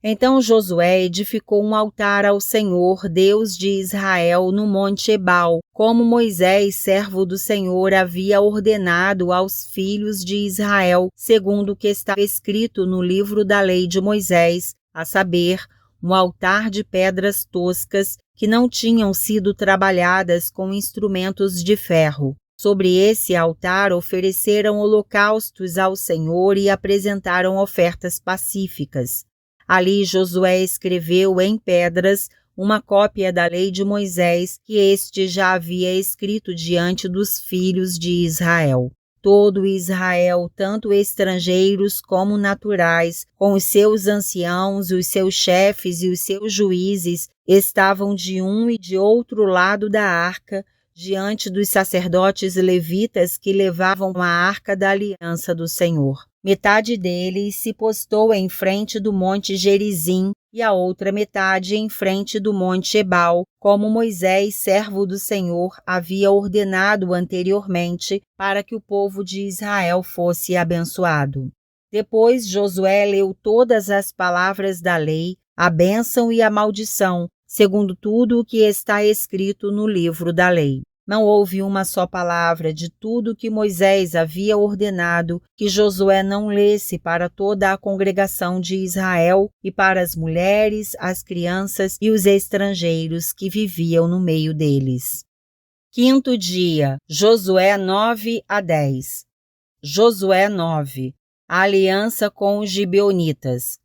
Então Josué edificou um altar ao Senhor, Deus de Israel, no monte Ebal, como Moisés, servo do Senhor, havia ordenado aos filhos de Israel, segundo o que está escrito no livro da lei de Moisés, a saber, um altar de pedras toscas que não tinham sido trabalhadas com instrumentos de ferro. Sobre esse altar ofereceram holocaustos ao Senhor e apresentaram ofertas pacíficas. Ali Josué escreveu em pedras uma cópia da lei de Moisés que este já havia escrito diante dos filhos de Israel. Todo Israel, tanto estrangeiros como naturais, com os seus anciãos, os seus chefes e os seus juízes, estavam de um e de outro lado da arca, diante dos sacerdotes levitas que levavam a arca da aliança do Senhor. Metade deles se postou em frente do monte Gerizim e a outra metade em frente do monte Ebal, como Moisés, servo do Senhor, havia ordenado anteriormente para que o povo de Israel fosse abençoado. Depois Josué leu todas as palavras da lei, a bênção e a maldição, segundo tudo o que está escrito no livro da lei. Não houve uma só palavra de tudo que Moisés havia ordenado que Josué não lesse para toda a congregação de Israel e para as mulheres, as crianças e os estrangeiros que viviam no meio deles. Quinto dia, Josué 9-10. Josué 9. A aliança com os gibeonitas.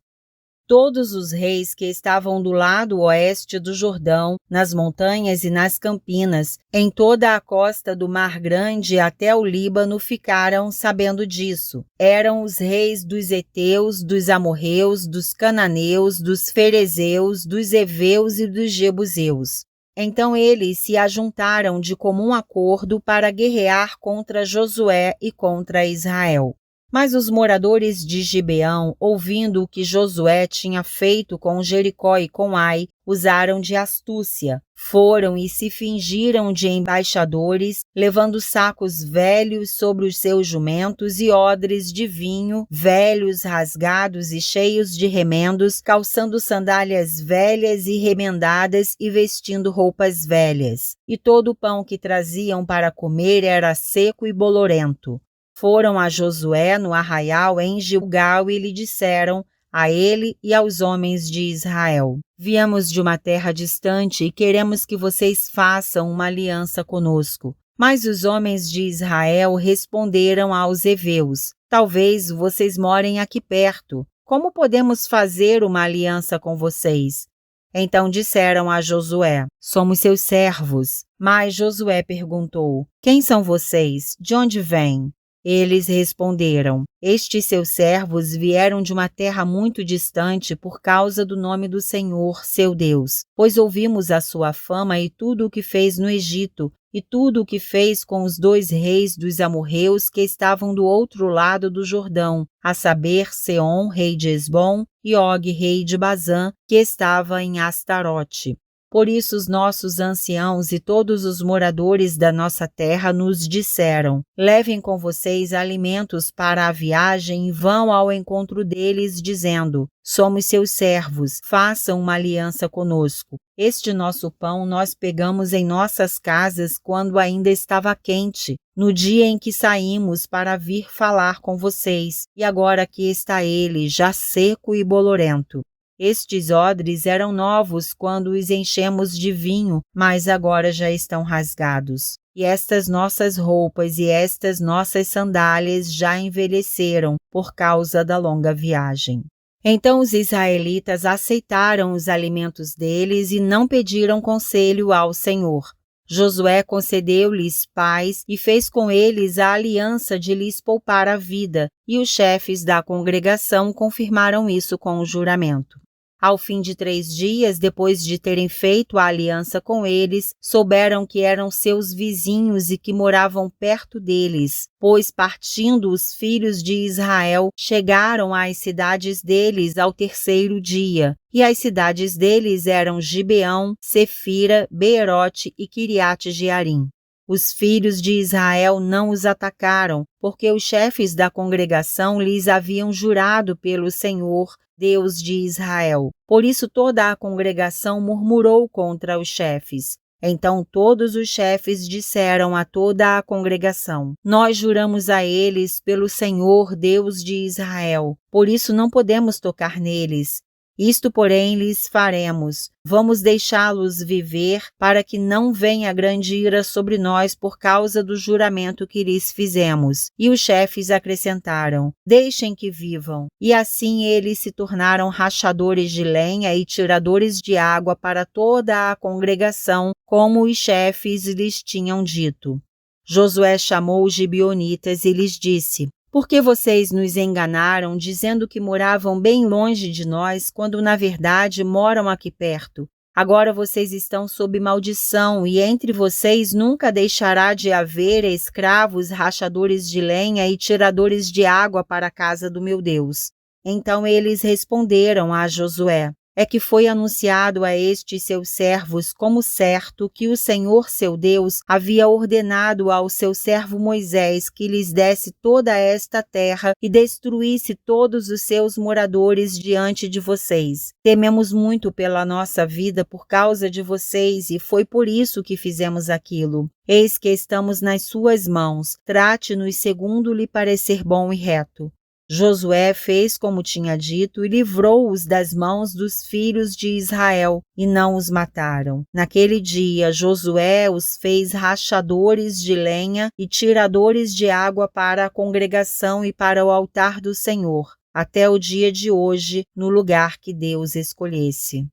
Todos os reis que estavam do lado oeste do Jordão, nas montanhas e nas campinas, em toda a costa do Mar Grande até o Líbano, ficaram sabendo disso. Eram os reis dos heteus, dos amorreus, dos cananeus, dos ferezeus, dos heveus e dos jebuseus. Então eles se ajuntaram de comum acordo para guerrear contra Josué e contra Israel. Mas os moradores de Gibeão, ouvindo o que Josué tinha feito com Jericó e com Ai, usaram de astúcia. Foram e se fingiram de embaixadores, levando sacos velhos sobre os seus jumentos e odres de vinho, velhos, rasgados e cheios de remendos, calçando sandálias velhas e remendadas e vestindo roupas velhas. E todo o pão que traziam para comer era seco e bolorento. Foram a Josué no arraial em Gilgal e lhe disseram, a ele e aos homens de Israel: Viemos de uma terra distante e queremos que vocês façam uma aliança conosco. Mas os homens de Israel responderam aos heveus: Talvez vocês morem aqui perto. Como podemos fazer uma aliança com vocês? Então disseram a Josué: Somos seus servos. Mas Josué perguntou: Quem são vocês? De onde vêm? Eles responderam: Estes seus servos vieram de uma terra muito distante por causa do nome do Senhor, seu Deus, pois ouvimos a sua fama e tudo o que fez no Egito, e tudo o que fez com os 2 reis dos amorreus que estavam do outro lado do Jordão, a saber, Seom, rei de Hesbom, e Og, rei de Bazã, que estava em Astarote. Por isso os nossos anciãos e todos os moradores da nossa terra nos disseram: levem com vocês alimentos para a viagem e vão ao encontro deles, dizendo: somos seus servos, façam uma aliança conosco. Este nosso pão nós pegamos em nossas casas quando ainda estava quente, no dia em que saímos para vir falar com vocês, e agora aqui está ele, já seco e bolorento. Estes odres eram novos quando os enchemos de vinho, mas agora já estão rasgados. E estas nossas roupas e estas nossas sandálias já envelheceram por causa da longa viagem. Então os israelitas aceitaram os alimentos deles e não pediram conselho ao Senhor. Josué concedeu-lhes paz e fez com eles a aliança de lhes poupar a vida, e os chefes da congregação confirmaram isso com o juramento. Ao fim de 3 dias, depois de terem feito a aliança com eles, souberam que eram seus vizinhos e que moravam perto deles, pois partindo os filhos de Israel, chegaram às cidades deles ao 3º dia, e as cidades deles eram Gibeão, Sefira, Beerote e Quiriate-Jearim. Os filhos de Israel não os atacaram, porque os chefes da congregação lhes haviam jurado pelo Senhor, Deus de Israel. Por isso toda a congregação murmurou contra os chefes. Então todos os chefes disseram a toda a congregação: nós juramos a eles pelo Senhor, Deus de Israel, por isso não podemos tocar neles. Isto, porém, lhes faremos: vamos deixá-los viver, para que não venha grande ira sobre nós por causa do juramento que lhes fizemos. E os chefes acrescentaram: deixem que vivam. E assim eles se tornaram rachadores de lenha e tiradores de água para toda a congregação, como os chefes lhes tinham dito. Josué chamou os gibeonitas e lhes disse: por que vocês nos enganaram, dizendo que moravam bem longe de nós, quando na verdade moram aqui perto? Agora vocês estão sob maldição, e entre vocês nunca deixará de haver escravos, rachadores de lenha e tiradores de água para a casa do meu Deus. Então eles responderam a Josué: é que foi anunciado a estes seus servos como certo que o Senhor seu Deus havia ordenado ao seu servo Moisés que lhes desse toda esta terra e destruísse todos os seus moradores diante de vocês. Tememos muito pela nossa vida por causa de vocês e foi por isso que fizemos aquilo. Eis que estamos nas suas mãos, trate-nos segundo lhe parecer bom e reto. Josué fez como tinha dito e livrou-os das mãos dos filhos de Israel, e não os mataram. Naquele dia, Josué os fez rachadores de lenha e tiradores de água para a congregação e para o altar do Senhor, até o dia de hoje, no lugar que Deus escolhesse.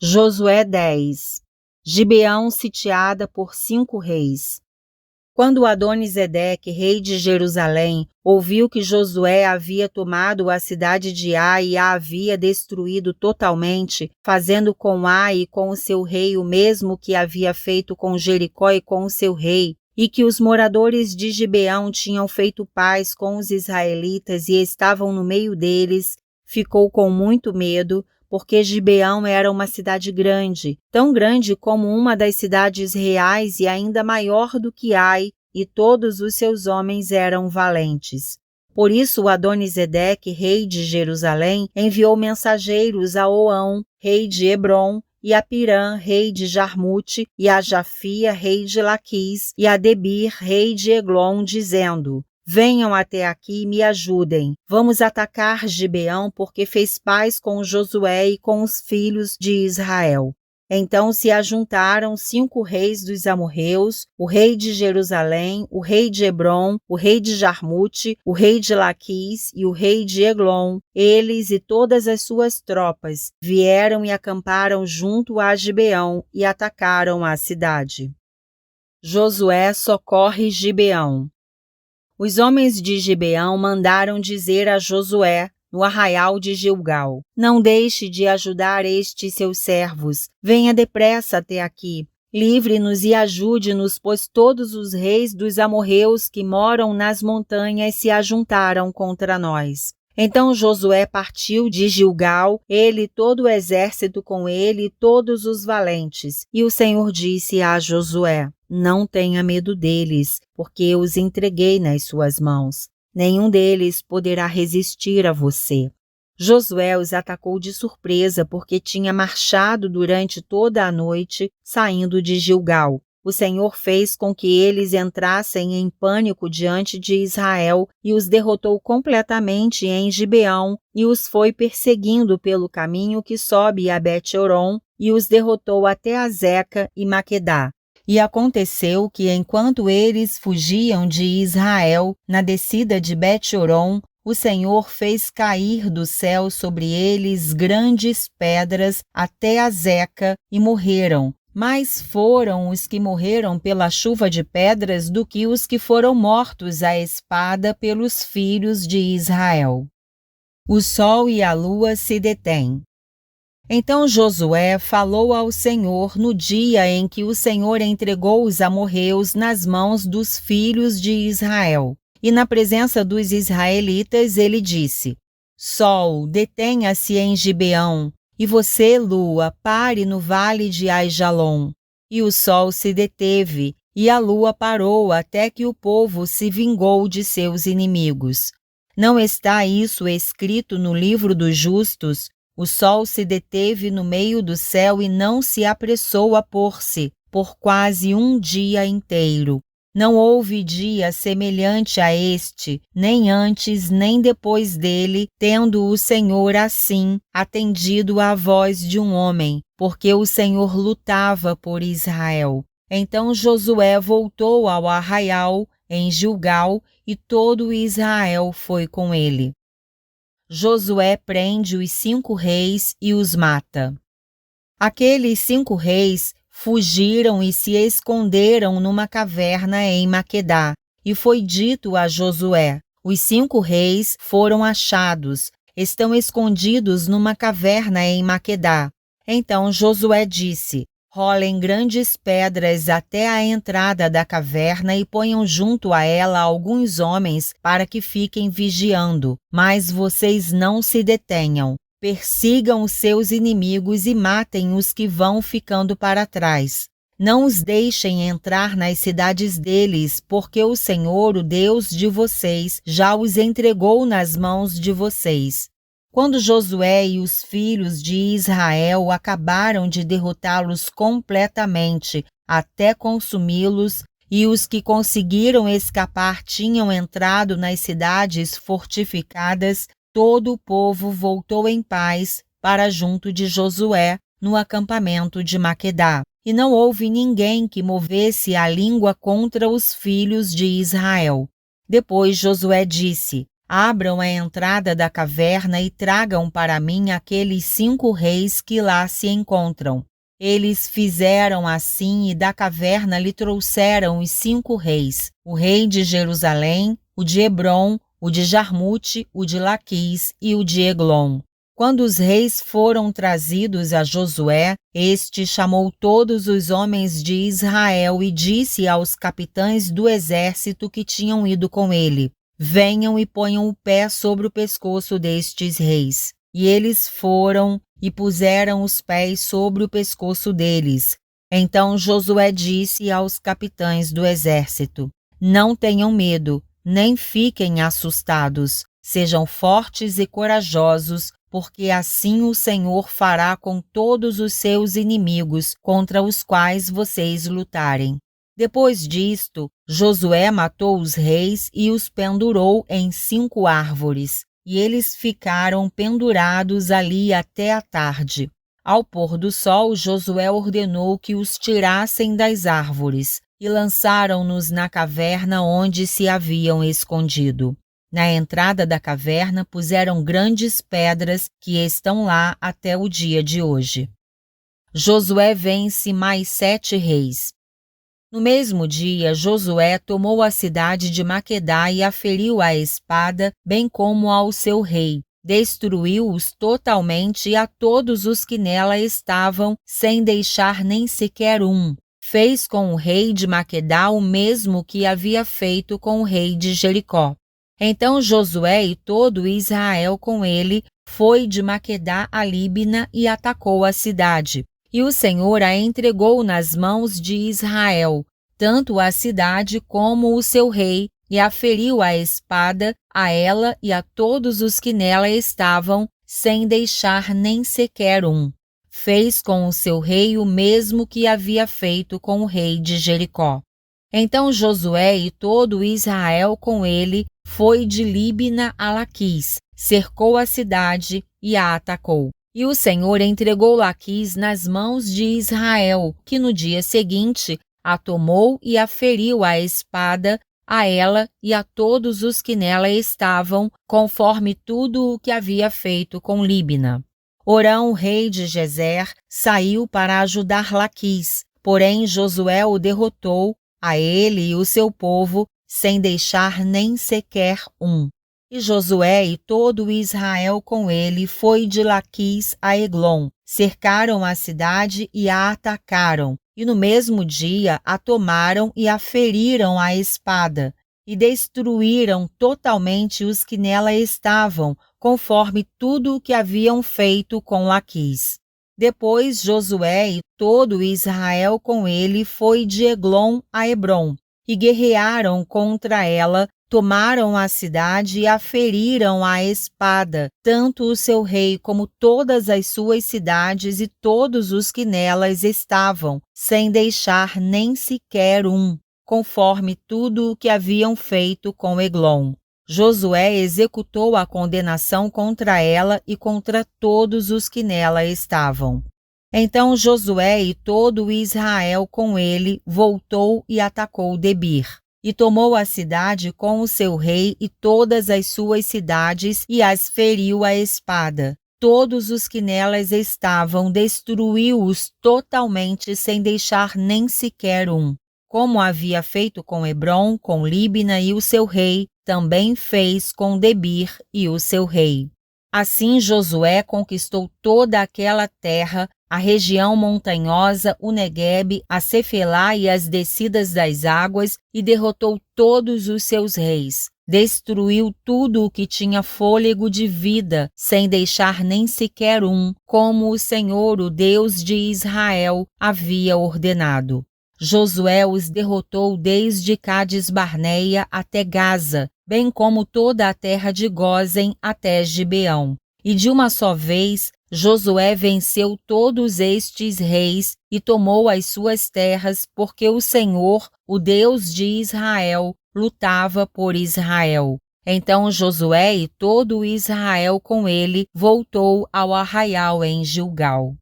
Josué 10. Gibeão sitiada por 5 reis. Quando Adoni-Zedeque, rei de Jerusalém, ouviu que Josué havia tomado a cidade de Ai e a havia destruído totalmente, fazendo com Ai e com o seu rei o mesmo que havia feito com Jericó e com o seu rei, e que os moradores de Gibeão tinham feito paz com os israelitas e estavam no meio deles, ficou com muito medo, porque Gibeão era uma cidade grande, tão grande como uma das cidades reais e ainda maior do que Ai, e todos os seus homens eram valentes. Por isso Adoni-Zedeque, rei de Jerusalém, enviou mensageiros a Oão, rei de Hebrom, e a Pirã, rei de Jarmute, e a Jafia, rei de Laquis, e a Debir, rei de Eglon, dizendo: venham até aqui e me ajudem. Vamos atacar Gibeão, porque fez paz com Josué e com os filhos de Israel. Então se ajuntaram 5 reis dos amorreus, o rei de Jerusalém, o rei de Hebrom, o rei de Jarmute, o rei de Laquis e o rei de Eglon. Eles e todas as suas tropas vieram e acamparam junto a Gibeão e atacaram a cidade. Josué socorre Gibeão. Os homens de Gibeão mandaram dizer a Josué, no arraial de Gilgal: não deixe de ajudar estes seus servos, venha depressa até aqui. Livre-nos e ajude-nos, pois todos os reis dos amorreus que moram nas montanhas se ajuntaram contra nós. Então Josué partiu de Gilgal, ele e todo o exército com ele e todos os valentes. E o Senhor disse a Josué: Não tenha medo deles, porque eu os entreguei nas suas mãos. Nenhum deles poderá resistir a você. Josué os atacou de surpresa porque tinha marchado durante toda a noite, saindo de Gilgal. O Senhor fez com que eles entrassem em pânico diante de Israel e os derrotou completamente em Gibeão e os foi perseguindo pelo caminho que sobe a Bet-horon e os derrotou até Azeca e Maquedá. E aconteceu que, enquanto eles fugiam de Israel, na descida de Bet-horon, o Senhor fez cair do céu sobre eles grandes pedras até Azeca e morreram. Mais foram os que morreram pela chuva de pedras do que os que foram mortos à espada pelos filhos de Israel. O sol e a lua se detêm. Então Josué falou ao Senhor no dia em que o Senhor entregou os amorreus nas mãos dos filhos de Israel. E na presença dos israelitas ele disse: Sol, detenha-se em Gibeão, e você, lua, pare no vale de Aijalon. E o sol se deteve, e a lua parou até que o povo se vingou de seus inimigos. Não está isso escrito no livro dos justos? O sol se deteve no meio do céu e não se apressou a pôr-se, por quase um dia inteiro. Não houve dia semelhante a este, nem antes nem depois dele, tendo o Senhor assim atendido à voz de um homem, porque o Senhor lutava por Israel. Então Josué voltou ao arraial em Gilgal e todo Israel foi com ele. Josué prende os 5 reis e os mata. Aqueles 5 reis fugiram e se esconderam numa caverna em Maquedá, e foi dito a Josué: os 5 reis foram achados, estão escondidos numa caverna em Maquedá. Então Josué disse: rolem grandes pedras até a entrada da caverna e ponham junto a ela alguns homens para que fiquem vigiando, mas vocês não se detenham. Persigam os seus inimigos e matem os que vão ficando para trás. Não os deixem entrar nas cidades deles, porque o Senhor, o Deus de vocês, já os entregou nas mãos de vocês. Quando Josué e os filhos de Israel acabaram de derrotá-los completamente, até consumi-los, e os que conseguiram escapar tinham entrado nas cidades fortificadas, todo o povo voltou em paz para junto de Josué no acampamento de Maquedá. E não houve ninguém que movesse a língua contra os filhos de Israel. Depois Josué disse: Abram a entrada da caverna e tragam para mim aqueles 5 reis que lá se encontram. Eles fizeram assim e da caverna lhe trouxeram os 5 reis, o rei de Jerusalém, o de Hebrom, o de Jarmute, o de Laquis e o de Eglon. Quando os reis foram trazidos a Josué, este chamou todos os homens de Israel e disse aos capitães do exército que tinham ido com ele: Venham e ponham o pé sobre o pescoço destes reis. E eles foram e puseram os pés sobre o pescoço deles. Então Josué disse aos capitães do exército: Não tenham medo, nem fiquem assustados. Sejam fortes e corajosos, porque assim o Senhor fará com todos os seus inimigos contra os quais vocês lutarem. Depois disto, Josué matou os reis e os pendurou em 5 árvores, e eles ficaram pendurados ali até a tarde. Ao pôr do sol, Josué ordenou que os tirassem das árvores, e lançaram-nos na caverna onde se haviam escondido. Na entrada da caverna puseram grandes pedras que estão lá até o dia de hoje. Josué vence mais 7 reis. No mesmo dia, Josué tomou a cidade de Maquedá e a feriu à espada, bem como ao seu rei. Destruiu-os totalmente e a todos os que nela estavam, sem deixar nem sequer um. Fez com o rei de Maquedá o mesmo que havia feito com o rei de Jericó. Então Josué e todo Israel com ele foi de Maquedá a Líbina e atacou a cidade. E o Senhor a entregou nas mãos de Israel, tanto a cidade como o seu rei, e a feriu a espada a ela e a todos os que nela estavam, sem deixar nem sequer um. Fez com o seu rei o mesmo que havia feito com o rei de Jericó. Então Josué e todo Israel com ele foi de Líbina a Laquis, cercou a cidade e a atacou. E o Senhor entregou Laquis nas mãos de Israel, que no dia seguinte a tomou e a feriu a espada a ela e a todos os que nela estavam, conforme tudo o que havia feito com Líbina. Orão, rei de Gezer, saiu para ajudar Laquis, porém Josué o derrotou, a ele e o seu povo, sem deixar nem sequer um. E Josué e todo Israel com ele foi de Laquis a Eglon, cercaram a cidade e a atacaram, e no mesmo dia a tomaram e a feriram à espada, e destruíram totalmente os que nela estavam, conforme tudo o que haviam feito com Laquis. Depois Josué e todo Israel com ele foi de Eglon a Hebrom, e guerrearam contra ela, tomaram a cidade e a feriram à espada, tanto o seu rei como todas as suas cidades e todos os que nelas estavam, sem deixar nem sequer um, conforme tudo o que haviam feito com Eglon. Josué executou a condenação contra ela e contra todos os que nela estavam. Então Josué e todo Israel com ele voltou e atacou Debir, e tomou a cidade com o seu rei e todas as suas cidades e as feriu à espada. Todos os que nelas estavam destruiu-os totalmente sem deixar nem sequer um. Como havia feito com Hebrom, com Líbina e o seu rei, também fez com Debir e o seu rei. Assim Josué conquistou toda aquela terra, a região montanhosa, o Neguebe, a Cefelá e as descidas das águas, e derrotou todos os seus reis. Destruiu tudo o que tinha fôlego de vida, sem deixar nem sequer um, como o Senhor, o Deus de Israel, havia ordenado. Josué os derrotou desde Cades-Barneia até Gaza, bem como toda a terra de Gósen até Gibeão. E de uma só vez, Josué venceu todos estes reis e tomou as suas terras, porque o Senhor, o Deus de Israel, lutava por Israel. Então Josué e todo Israel com ele voltou ao arraial em Gilgal.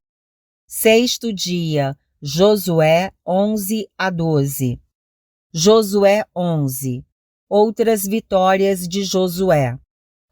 Sexto dia, Josué 11 a 12. Josué 11. Outras vitórias de Josué.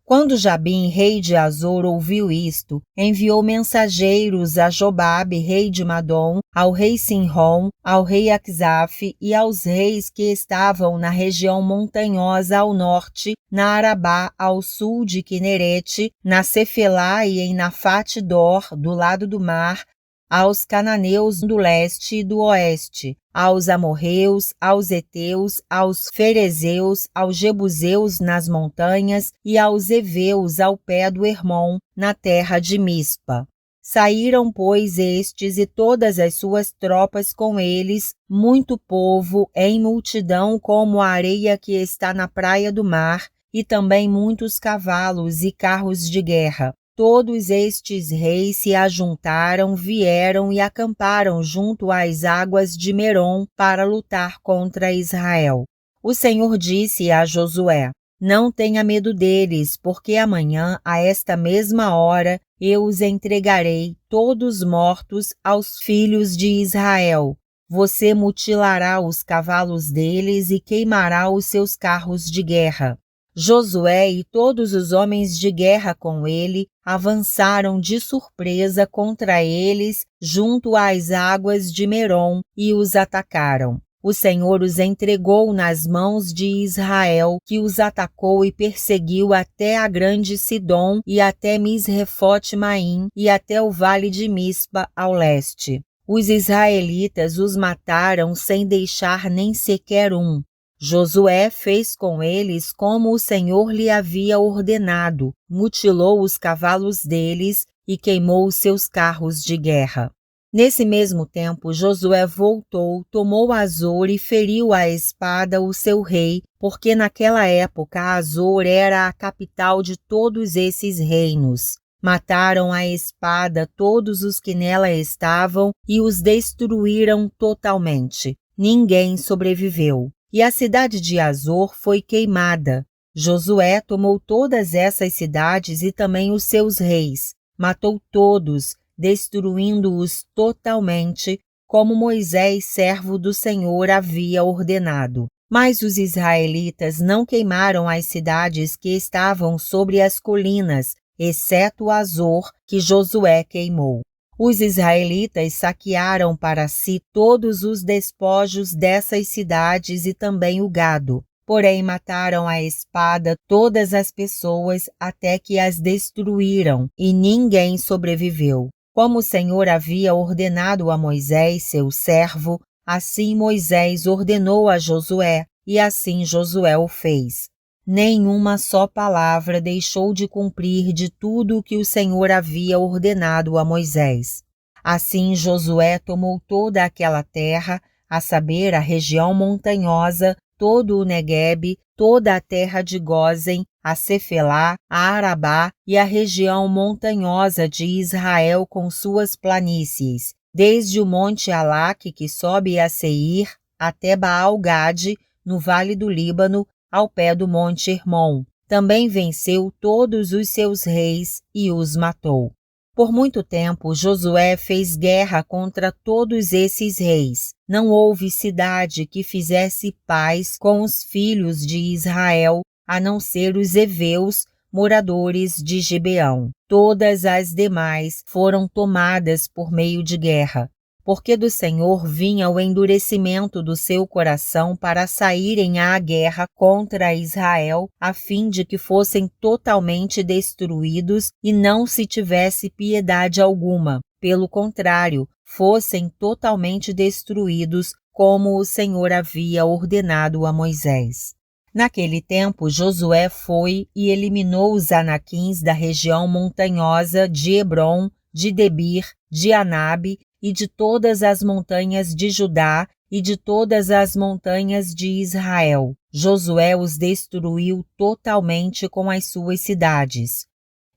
Quando Jabim, rei de Azor, ouviu isto, enviou mensageiros a Jobabe, rei de Madom, ao rei Sinrom, ao rei Aquisaf e aos reis que estavam na região montanhosa ao norte, na Arabá, ao sul de Quinerete, na Cefelá e em Nafate-Dor, do lado do mar, aos cananeus do leste e do oeste, aos amorreus, aos heteus, aos ferezeus, aos jebuseus nas montanhas e aos heveus ao pé do Hermon, na terra de Mispa. Saíram, pois, estes e todas as suas tropas com eles, muito povo, em multidão como a areia que está na praia do mar, e também muitos cavalos e carros de guerra. Todos estes reis se ajuntaram, vieram e acamparam junto às águas de Merom para lutar contra Israel. O Senhor disse a Josué: Não tenha medo deles, porque amanhã, a esta mesma hora, eu os entregarei, todos mortos, aos filhos de Israel. Você mutilará os cavalos deles e queimará os seus carros de guerra. Josué e todos os homens de guerra com ele avançaram de surpresa contra eles junto às águas de Merom e os atacaram. O Senhor os entregou nas mãos de Israel, que os atacou e perseguiu até a grande Sidom e até Misrefote-Maim e até o vale de Mispa ao leste. Os israelitas os mataram sem deixar nem sequer um. Josué fez com eles como o Senhor lhe havia ordenado, mutilou os cavalos deles e queimou os seus carros de guerra. Nesse mesmo tempo, Josué voltou, tomou Azor e feriu à espada o seu rei, porque naquela época Azor era a capital de todos esses reinos. Mataram à espada todos os que nela estavam e os destruíram totalmente. Ninguém sobreviveu. E a cidade de Azor foi queimada. Josué tomou todas essas cidades e também os seus reis. Matou todos, destruindo-os totalmente, como Moisés, servo do Senhor, havia ordenado. Mas os israelitas não queimaram as cidades que estavam sobre as colinas, exceto Azor, que Josué queimou. Os israelitas saquearam para si todos os despojos dessas cidades e também o gado. Porém, mataram à espada todas as pessoas até que as destruíram, e ninguém sobreviveu. Como o Senhor havia ordenado a Moisés, seu servo, assim Moisés ordenou a Josué, e assim Josué o fez. Nenhuma só palavra deixou de cumprir de tudo o que o Senhor havia ordenado a Moisés. Assim Josué tomou toda aquela terra, a saber, a região montanhosa, todo o Neguebe, toda a terra de Gósen, a Cefelá, a Arabá e a região montanhosa de Israel com suas planícies, desde o monte Alaque, que sobe a Seir, até Baal-Gade, no vale do Líbano, ao pé do monte Hermon. Também venceu todos os seus reis e os matou. Por muito tempo, Josué fez guerra contra todos esses reis. Não houve cidade que fizesse paz com os filhos de Israel, a não ser os heveus, moradores de Gibeão. Todas as demais foram tomadas por meio de guerra, porque do Senhor vinha o endurecimento do seu coração para saírem à guerra contra Israel, a fim de que fossem totalmente destruídos e não se tivesse piedade alguma. Pelo contrário, fossem totalmente destruídos, como o Senhor havia ordenado a Moisés. Naquele tempo, Josué foi e eliminou os anaquins da região montanhosa de Hebrom, de Debir, de Anabe, e de todas as montanhas de Judá e de todas as montanhas de Israel. Josué os destruiu totalmente com as suas cidades.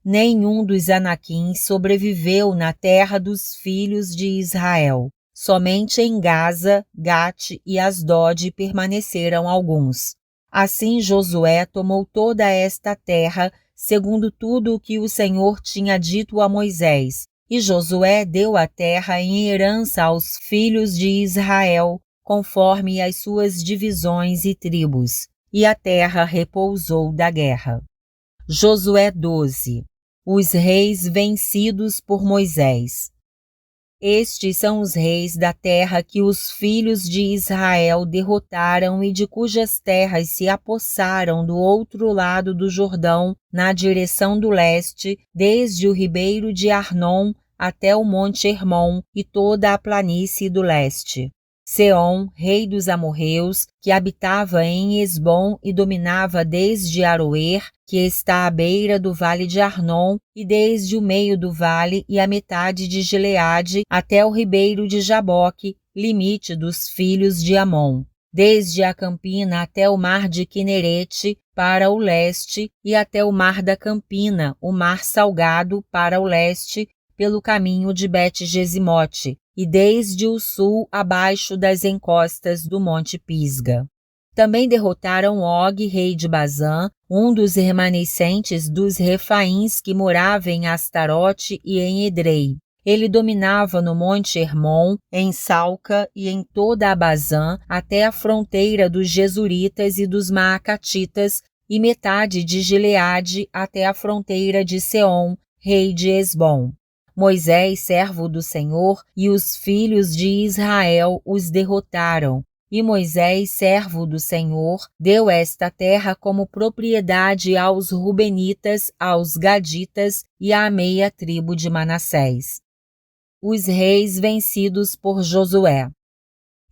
Nenhum dos anaquins sobreviveu na terra dos filhos de Israel. Somente em Gaza, Gate e Asdod permaneceram alguns. Assim Josué tomou toda esta terra, segundo tudo o que o Senhor tinha dito a Moisés. E Josué deu a terra em herança aos filhos de Israel, conforme as suas divisões e tribos, e a terra repousou da guerra. Josué 12. Os reis vencidos por Moisés. Estes são os reis da terra que os filhos de Israel derrotaram e de cujas terras se apossaram do outro lado do Jordão, na direção do leste, desde o ribeiro de Arnon até o monte Hermon e toda a planície do leste. Seom, rei dos amorreus, que habitava em Hesbom e dominava desde Aroer, que está à beira do vale de Arnon, e desde o meio do vale e a metade de Gileade até o ribeiro de Jaboque, limite dos filhos de Amon. Desde a campina até o mar de Quinerete, para o leste, e até o mar da Campina, o mar salgado, para o leste, pelo caminho de Bet-Gesimote, e desde o sul abaixo das encostas do monte Pisga. Também derrotaram Og, rei de Bazã, um dos remanescentes dos Refaíns que morava em Astarote e em Edrei. Ele dominava no monte Hermon, em Salca e em toda a Bazã, até a fronteira dos Gesuritas e dos Maacatitas, e metade de Gileade até a fronteira de Seom, rei de Hesbom. Moisés, servo do Senhor, e os filhos de Israel os derrotaram. E Moisés, servo do Senhor, deu esta terra como propriedade aos Rubenitas, aos Gaditas e à meia tribo de Manassés. Os reis vencidos por Josué.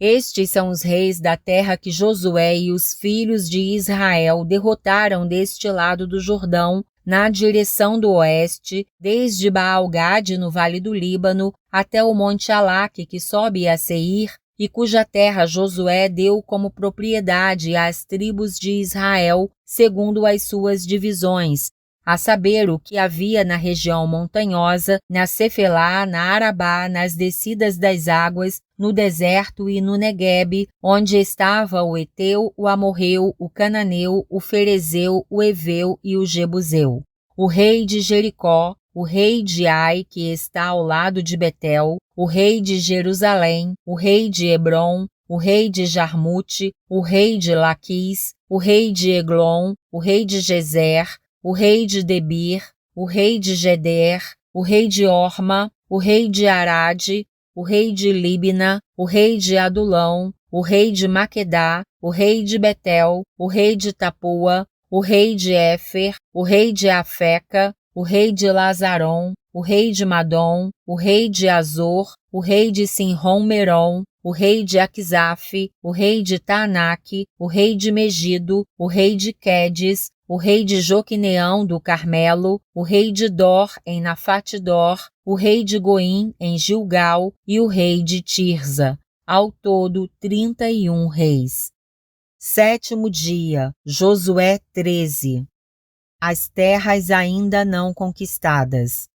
Estes são os reis da terra que Josué e os filhos de Israel derrotaram deste lado do Jordão, na direção do oeste, desde Baal-Gade no vale do Líbano até o monte Alaque que sobe a Seir, e cuja terra Josué deu como propriedade às tribos de Israel, segundo as suas divisões, a saber o que havia na região montanhosa, na Cefelá, na Arabá, nas descidas das águas, no deserto e no Neguebe, onde estava o Eteu, o Amorreu, o Cananeu, o Ferezeu, o Eveu e o Jebuseu. O rei de Jericó, o rei de Ai, que está ao lado de Betel, o rei de Jerusalém, o rei de Hebron, o rei de Jarmute, o rei de Laquis, o rei de Eglon, o rei de Gezer, o rei de Debir, o rei de Geder, o rei de Orma, o rei de Arade, o rei de Libna, o rei de Adulão, o rei de Maquedá, o rei de Betel, o rei de Tapua, o rei de Éfer, o rei de Afeca, o rei de Lazaron, o rei de Madom, o rei de Azor, o rei de Sinrom-Merom, o rei de Aquisaf, o rei de Taanaque, o rei de Megido, o rei de Quedes, o rei de Joquineão do Carmelo, o rei de Dor em Nafate-Dor, o rei de Goim em Gilgal e o rei de Tirza. Ao todo, 31 reis. 7º dia, Josué 13. As terras ainda não conquistadas.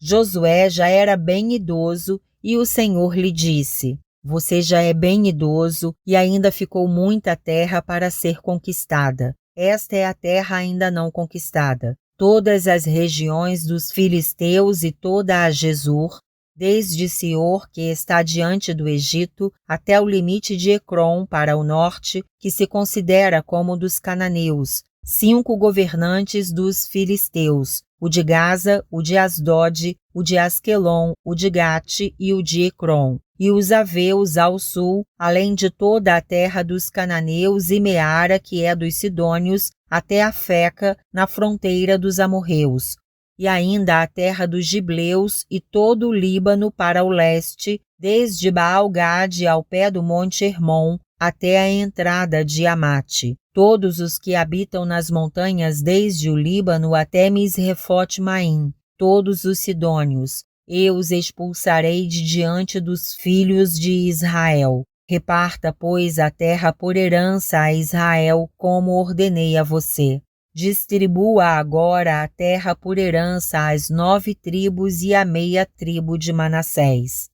Josué já era bem idoso e o Senhor lhe disse: Você já é bem idoso e ainda ficou muita terra para ser conquistada. Esta é a terra ainda não conquistada. Todas as regiões dos filisteus e toda a Gesur, desde Sior, que está diante do Egito, até o limite de Ecrom para o norte, que se considera como dos cananeus, 5 governantes dos filisteus, o de Gaza, o de Asdod, o de Asquelon, o de Gate e o de Ecrom, e os aveus ao sul, além de toda a terra dos cananeus e Meara, que é dos sidônios, até a Feca, na fronteira dos amorreus, e ainda a terra dos gibleus e todo o Líbano para o leste, desde Baal-Gade ao pé do monte Hermon, até a entrada de Amate. Todos os que habitam nas montanhas desde o Líbano até Misrefote-Maim, todos os sidônios, eu os expulsarei de diante dos filhos de Israel. Reparta, pois, a terra por herança a Israel, como ordenei a você. Distribua agora a terra por herança às 9 tribos e à meia tribo de Manassés.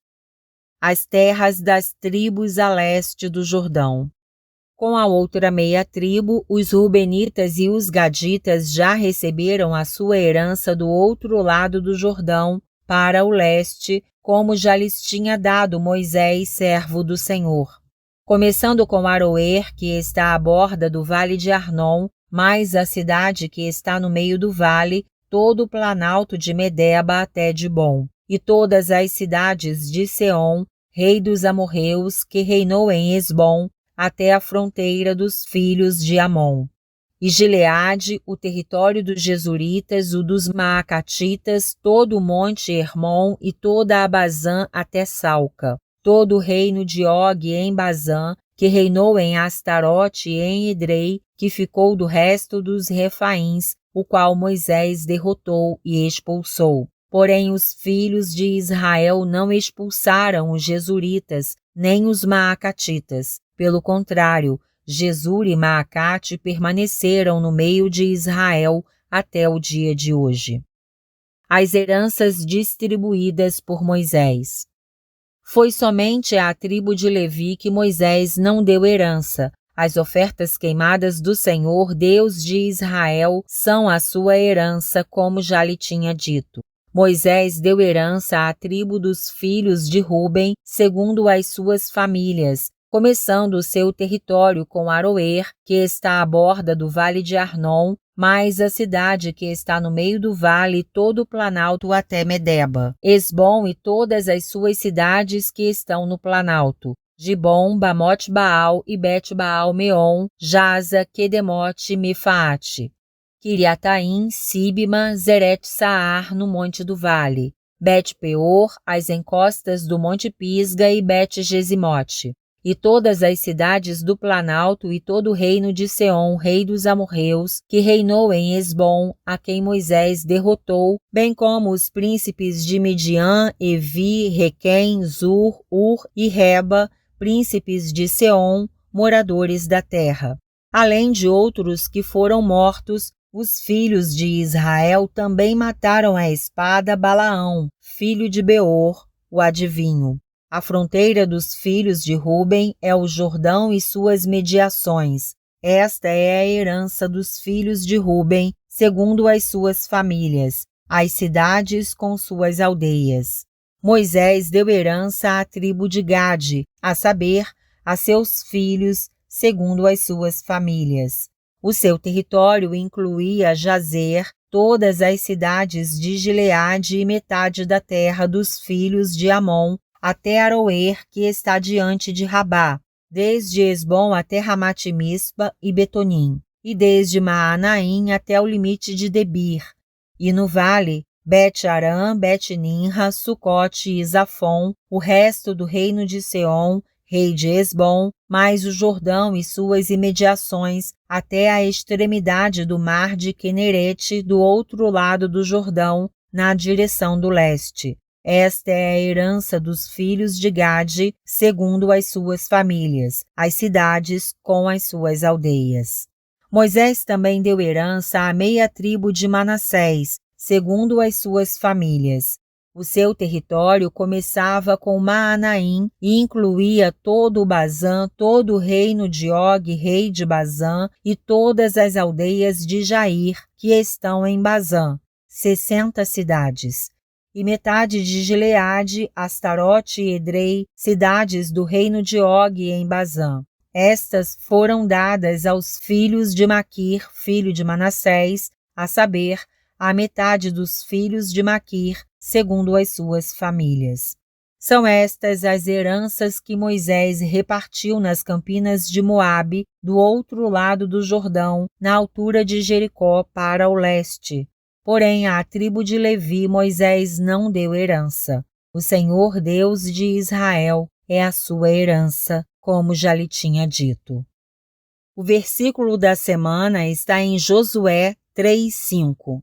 As terras das tribos a leste do Jordão. Com a outra meia tribo, os Rubenitas e os Gaditas já receberam a sua herança do outro lado do Jordão, para o leste, como já lhes tinha dado Moisés, servo do Senhor. Começando com Aroer, que está à borda do vale de Arnon, mais a cidade que está no meio do vale, todo o planalto de Medeba até Dibon, e todas as cidades de Seom, rei dos amorreus, que reinou em Esbom, até a fronteira dos filhos de Amon. E Gileade, o território dos Jesuritas, o dos Maacatitas, todo o monte Hermon e toda a Bazã até Salca, todo o reino de Og em Bazã, que reinou em Astarote e em Edrei, que ficou do resto dos Refaíns, o qual Moisés derrotou e expulsou. Porém os filhos de Israel não expulsaram os Jesuritas, nem os Maacatitas. Pelo contrário, Jesur e Maacate permaneceram no meio de Israel até o dia de hoje. As heranças distribuídas por Moisés. Foi somente à tribo de Levi que Moisés não deu herança. As ofertas queimadas do Senhor, Deus de Israel, são a sua herança, como já lhe tinha dito. Moisés deu herança à tribo dos filhos de Ruben, segundo as suas famílias, começando o seu território com Aroer, que está à borda do vale de Arnon, mais a cidade que está no meio do vale, todo o planalto até Medeba, Esbom e todas as suas cidades que estão no planalto, Gibom, Bamote-Baal e Bet-Baal-Meon, Jaza, Quedemote e Mefaate, Quiriataim, Sibma, Zeret-Saar no monte do vale, Bet-Peor, as encostas do monte Pisga e Bet-Gesimote, e todas as cidades do Planalto e todo o reino de Seom, rei dos amorreus, que reinou em Hesbom, a quem Moisés derrotou, bem como os príncipes de Midian, Evi, Requém, Zur, Ur e Reba, príncipes de Seom, moradores da terra. Além de outros que foram mortos, os filhos de Israel também mataram à espada Balaão, filho de Beor, o adivinho. A fronteira dos filhos de Ruben é o Jordão e suas mediações. Esta é a herança dos filhos de Ruben, segundo as suas famílias, as cidades com suas aldeias. Moisés deu herança à tribo de Gade, a saber, a seus filhos, segundo as suas famílias. O seu território incluía Jazer, todas as cidades de Gileade e metade da terra dos filhos de Amon, até Aroer, que está diante de Rabá, desde Hesbom até Ramate-Mispa e Betonim, e desde Maanaim até o limite de Debir, e no vale, Bet-Aram, Bet-Ninra, Sucote e Zafon, o resto do reino de Seom, rei de Hesbom, mais o Jordão e suas imediações, até a extremidade do mar de Quenerete, do outro lado do Jordão, na direção do leste. Esta é a herança dos filhos de Gade, segundo as suas famílias, as cidades com as suas aldeias. Moisés também deu herança à meia tribo de Manassés, segundo as suas famílias. O seu território começava com Maanaim e incluía todo o Bazã, todo o reino de Og, rei de Bazã, e todas as aldeias de Jair, que estão em Bazã, 60 cidades. E metade de Gileade, Astarote e Edrei, cidades do reino de Og em Bazã. Estas foram dadas aos filhos de Maquir, filho de Manassés, a saber, a metade dos filhos de Maquir, segundo as suas famílias. São estas as heranças que Moisés repartiu nas campinas de Moabe, do outro lado do Jordão, na altura de Jericó para o leste. Porém, à tribo de Levi Moisés não deu herança. O Senhor Deus de Israel é a sua herança, como já lhe tinha dito. O versículo da semana está em Josué 3:5.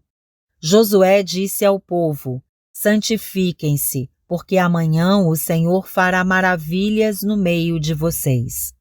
Josué disse ao povo: santifiquem-se, porque amanhã o Senhor fará maravilhas no meio de vocês.